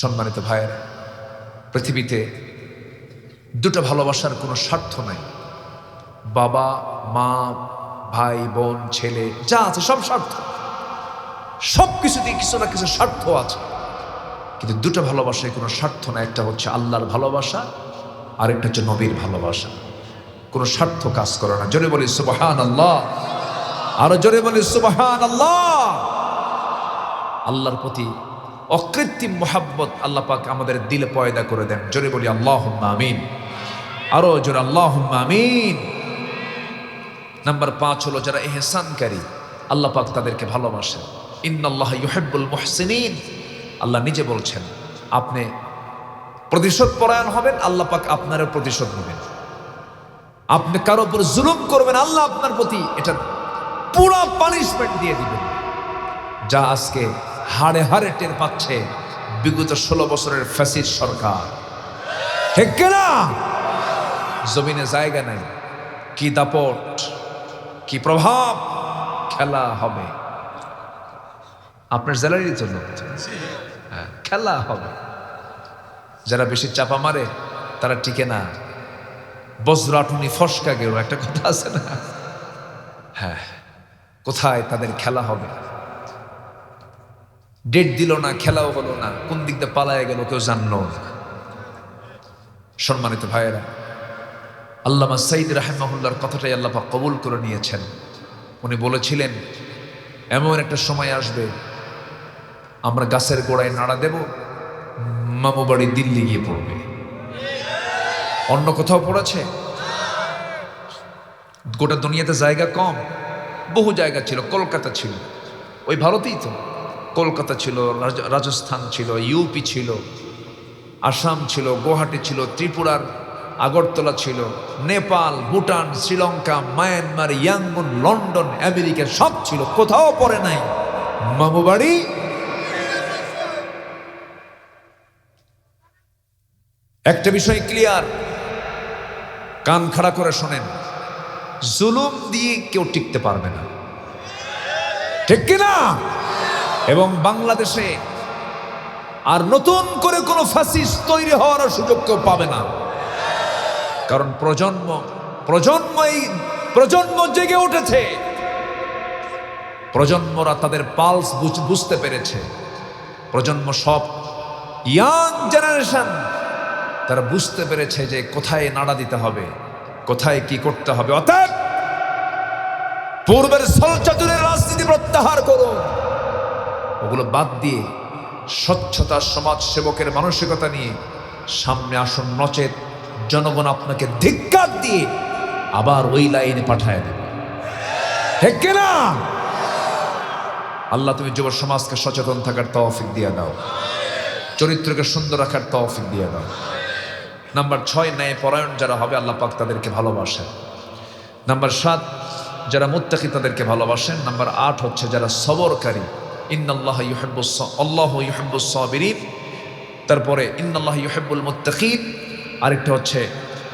সম্মানিত ভাইয়েরা, পৃথিবীতে দুটো ভালোবাসার কোনো স্বার্থ নাই। বাবা মা, ভাই বোন, ছেলে যা আছে সব স্বার্থ, সব কিছুতেই কিছু না কিছু স্বার্থ আছে, কিন্তু দুটো ভালোবাসায় কোনো স্বার্থ না। একটা হচ্ছে আল্লাহর ভালোবাসা, আর একটা হচ্ছে নবীর ভালোবাসা। কোনো স্বার্থ কাজ করে না। জোরে বলি সুবহানাল্লাহ, আরো জোরে বলি সুবহানাল্লাহ। আল্লাহর প্রতি অকৃত্রিম মোহাব্বত আল্লাহ পাক আমাদের দিলে পয়দা করে দেন। জোরে বলি আল্লাহুম্মা আমিন, আরো জোরে আল্লাহুম্মা আমিন। নাম্বার 5 হলো যারা ইহসানকারী, আল্লাহ পাক তাদেরকে ভালোবাসেন। ইন্নাল্লাহা ইউহিব্বুল মুহসিনিন, আল্লাহ নিজে বলছেন, আপনি প্রতিশোধ পরায়ণ হবেন, আল্লাহ পাক আপনারও প্রতিশোধ নেবেন। আপনি কারো উপর জুলুম করবেন, আল্লাহ আপনার প্রতি এটা পুরো পানিশমেন্ট দিয়ে দিবেন। যা আজকে হাড়ে হাড়ে টের পাচ্ছে বিগত 16 বছরের ফ্যাসিস্ট সরকার, ঠিক কিনা? জমিনে জায়গা নাই। কি দাপট, কি প্রভাব, খেলা হবে। আপনার জেলারই তো লোক, খেলা হবে। যারা বেশি চাপা মারে তারা টিকে না। বজ্রাটুনি ফসকা গেল, একটা কথা আছে না? হ্যাঁ, কোথায় তাদের খেলা হবে। ডেট দিল না, খেলাও হলো না, কোন দিক দিয়ে পালায় গেল কেউ জানলো না। সম্মানিত ভাইয়েরা, আল্লামা সাইদ রাহিমাহুল্লাহর কথাটাই আল্লাহ পাক কবুল করে নিয়েছেন। উনি বলেছিলেন, এমন একটা সময় আসবে আমরা গাছের গোড়ায় নাড়া দেব, মামু বাড়ি দিল্লি গিয়ে পড়বে। অন্য কোথাও পড়েছে? গোটা দুনিয়াতে জায়গা কম, বহু জায়গা ছিল। কলকাতা ছিল, ওই ভারতেই তো। কলকাতা ছিল, রাজস্থান ছিল, ইউপি ছিল, আসাম ছিল, গুয়াহাটি ছিল, ত্রিপুরার আগরতলা ছিল, Nepal, Bhutan, Sri Lanka, Myanmar, Yangon, London, America সব ছিল। কোথাও পড়ে নাই মামু বাড়ি। একটা বিষয় ক্লিয়ার, কান খাড়া করে শোনেন, জুলুম দিয়ে কেউ টিকতে পারবে না, ঠিক কিনা? এবং বাংলাদেশে আর নতুন করে কোনো ফ্যাসিস্ট তৈরি হওয়ার সুযোগ কেউ পাবে না। কারণ প্রজন্ম জেগে উঠেছে। প্রজন্মরা তাদের পালস বুঝতে পেরেছে। প্রজন্ম, সব ইয়াং জেনারেশন, তারা বুঝতে পেরেছে যে কোথায় নাড়া দিতে হবে, কোথায় কি করতে হবে। অতএব পূর্বের সলচাতুরের রাজনীতি প্রত্যাহার করুন, ওগুলো বাদ দিয়ে স্বচ্ছতা সমাজ সেবকের মানসিকতা নিয়ে সামনে আসুন, নচেত জনগণ আপনাকে ধিক্কার দিয়ে আবার ওই লাইনে পাঠায় দেবে। ঠিক কিনা? আল্লাহ তুমি যুব সমাজকে সচেতন থাকার তৌফিক দিয়ে দাও, চরিত্রকে সুন্দর রাখার তৌফিক দিয়ে দাও। নাম্বার 6, ন্যায় পরায়ণ যারা হবে আল্লাহ পাক তাদেরকে ভালোবাসেন। নাম্বার 7, যারা মুত্তাকি তাদেরকে ভালোবাসেন। নাম্বার 8 হচ্ছে যারা সবরকারী, ইন্নাল্লাহা ইউহিব্বুস সাবিরিন। তারপরে ইন্নাল্লাহা ইউহিব্বুল মুত্তাকিন। আরেকটা হচ্ছে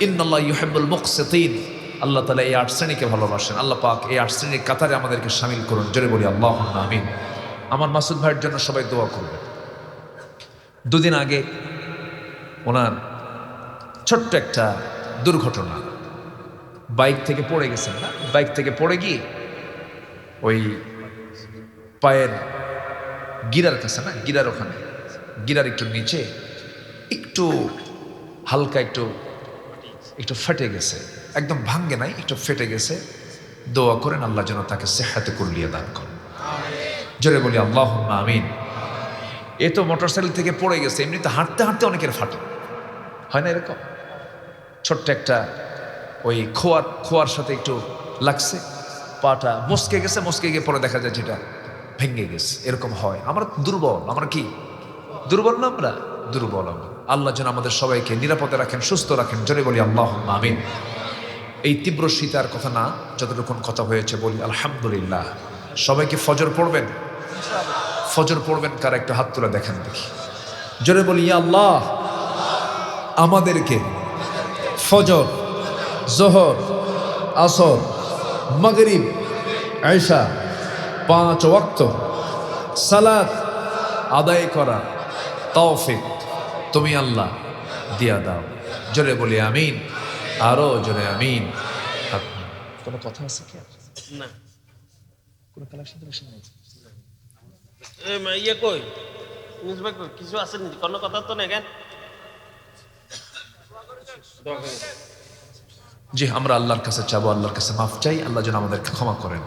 ইন্নাল্লাহা ইউহিব্বুল মুকসিতিন। আল্লাহ তাআলা এই 8 শ্রেণীকে ভালোবাসেন। আল্লাহ পাক এই 8 শ্রেণীর কাতারে আমাদেরকে শামিল করুন। জোরে বলি আল্লাহুম্মা আমিন। আমার মাসুদ ভাইয়ের জন্য সবাই দোয়া করবেন। দুদিন আগে ওনার ছোট্ট একটা দুর্ঘটনা, বাইক থেকে পড়ে গেছেন না, বাইক থেকে পড়ে গিয়ে ওই পায়ের গিরার কাছে না, গিরার ওখানে, গিরার একটু নিচে একটু হালকা একটু ফেটে গেছে, একদম ভাঙ্গে নাই, একটু ফেটে গেছে। দোয়া করেন আল্লাহ যেন তাকে সেহাতে কুল্লিয়া দান করেন। জোরে বলি আল্লাহুম্মা আমিন। এ তো মোটরসাইকেল থেকে পড়ে গেছে, এমনিতে হাঁটতে হাঁটতে অনেকের ফাটে, হয় না এরকম? ছোট্ট একটা ওই খোয়ার সাথে একটু লাগছে, পাটা মস্কে গেছে, মস্কে গিয়ে পরে দেখা যায় যেটা ভেঙে গেছে। এরকম হয়। আমরা দুর্বল, আমরা কি দুর্বল না? আমরা দুর্বল। আল্লাহ যেন আমাদের সবাইকে নিরাপদে রাখেন, সুস্থ রাখেন। জোরে বলি আল্লাহুম্মা আমিন। এই তীব্র শীতার কথা না, যতটুকুন কথা হয়েছে বলি আলহামদুলিল্লাহ। সবাইকে ফজর পড়বেন, ফজর পড়বেন কার? একটা হাত তুলে দেখেন দেখি। জোরে বলি ইয়া আল্লাহ, আমাদেরকে ফজর, জোহর, আসর, মাগরিব, ঈশা 5 ওয়াক্ত সালাত আদায় করা তৌফিক তুমি আল্লাহ দিয়া দাও। জোরে বলি আমিন, আরো জোরে আমিন। কোনো কথা আছে কি? না, কোনো কালেকশন নেই। ইয়ে কই কিছু আছে নাকি? কোনো কথা তো নেই কেন? জি, আমরা আল্লাহর কাছে চাবো, আল্লাহর কাছে মাফ চাই, আল্লাহ যেন আমাদেরকে ক্ষমা করেন।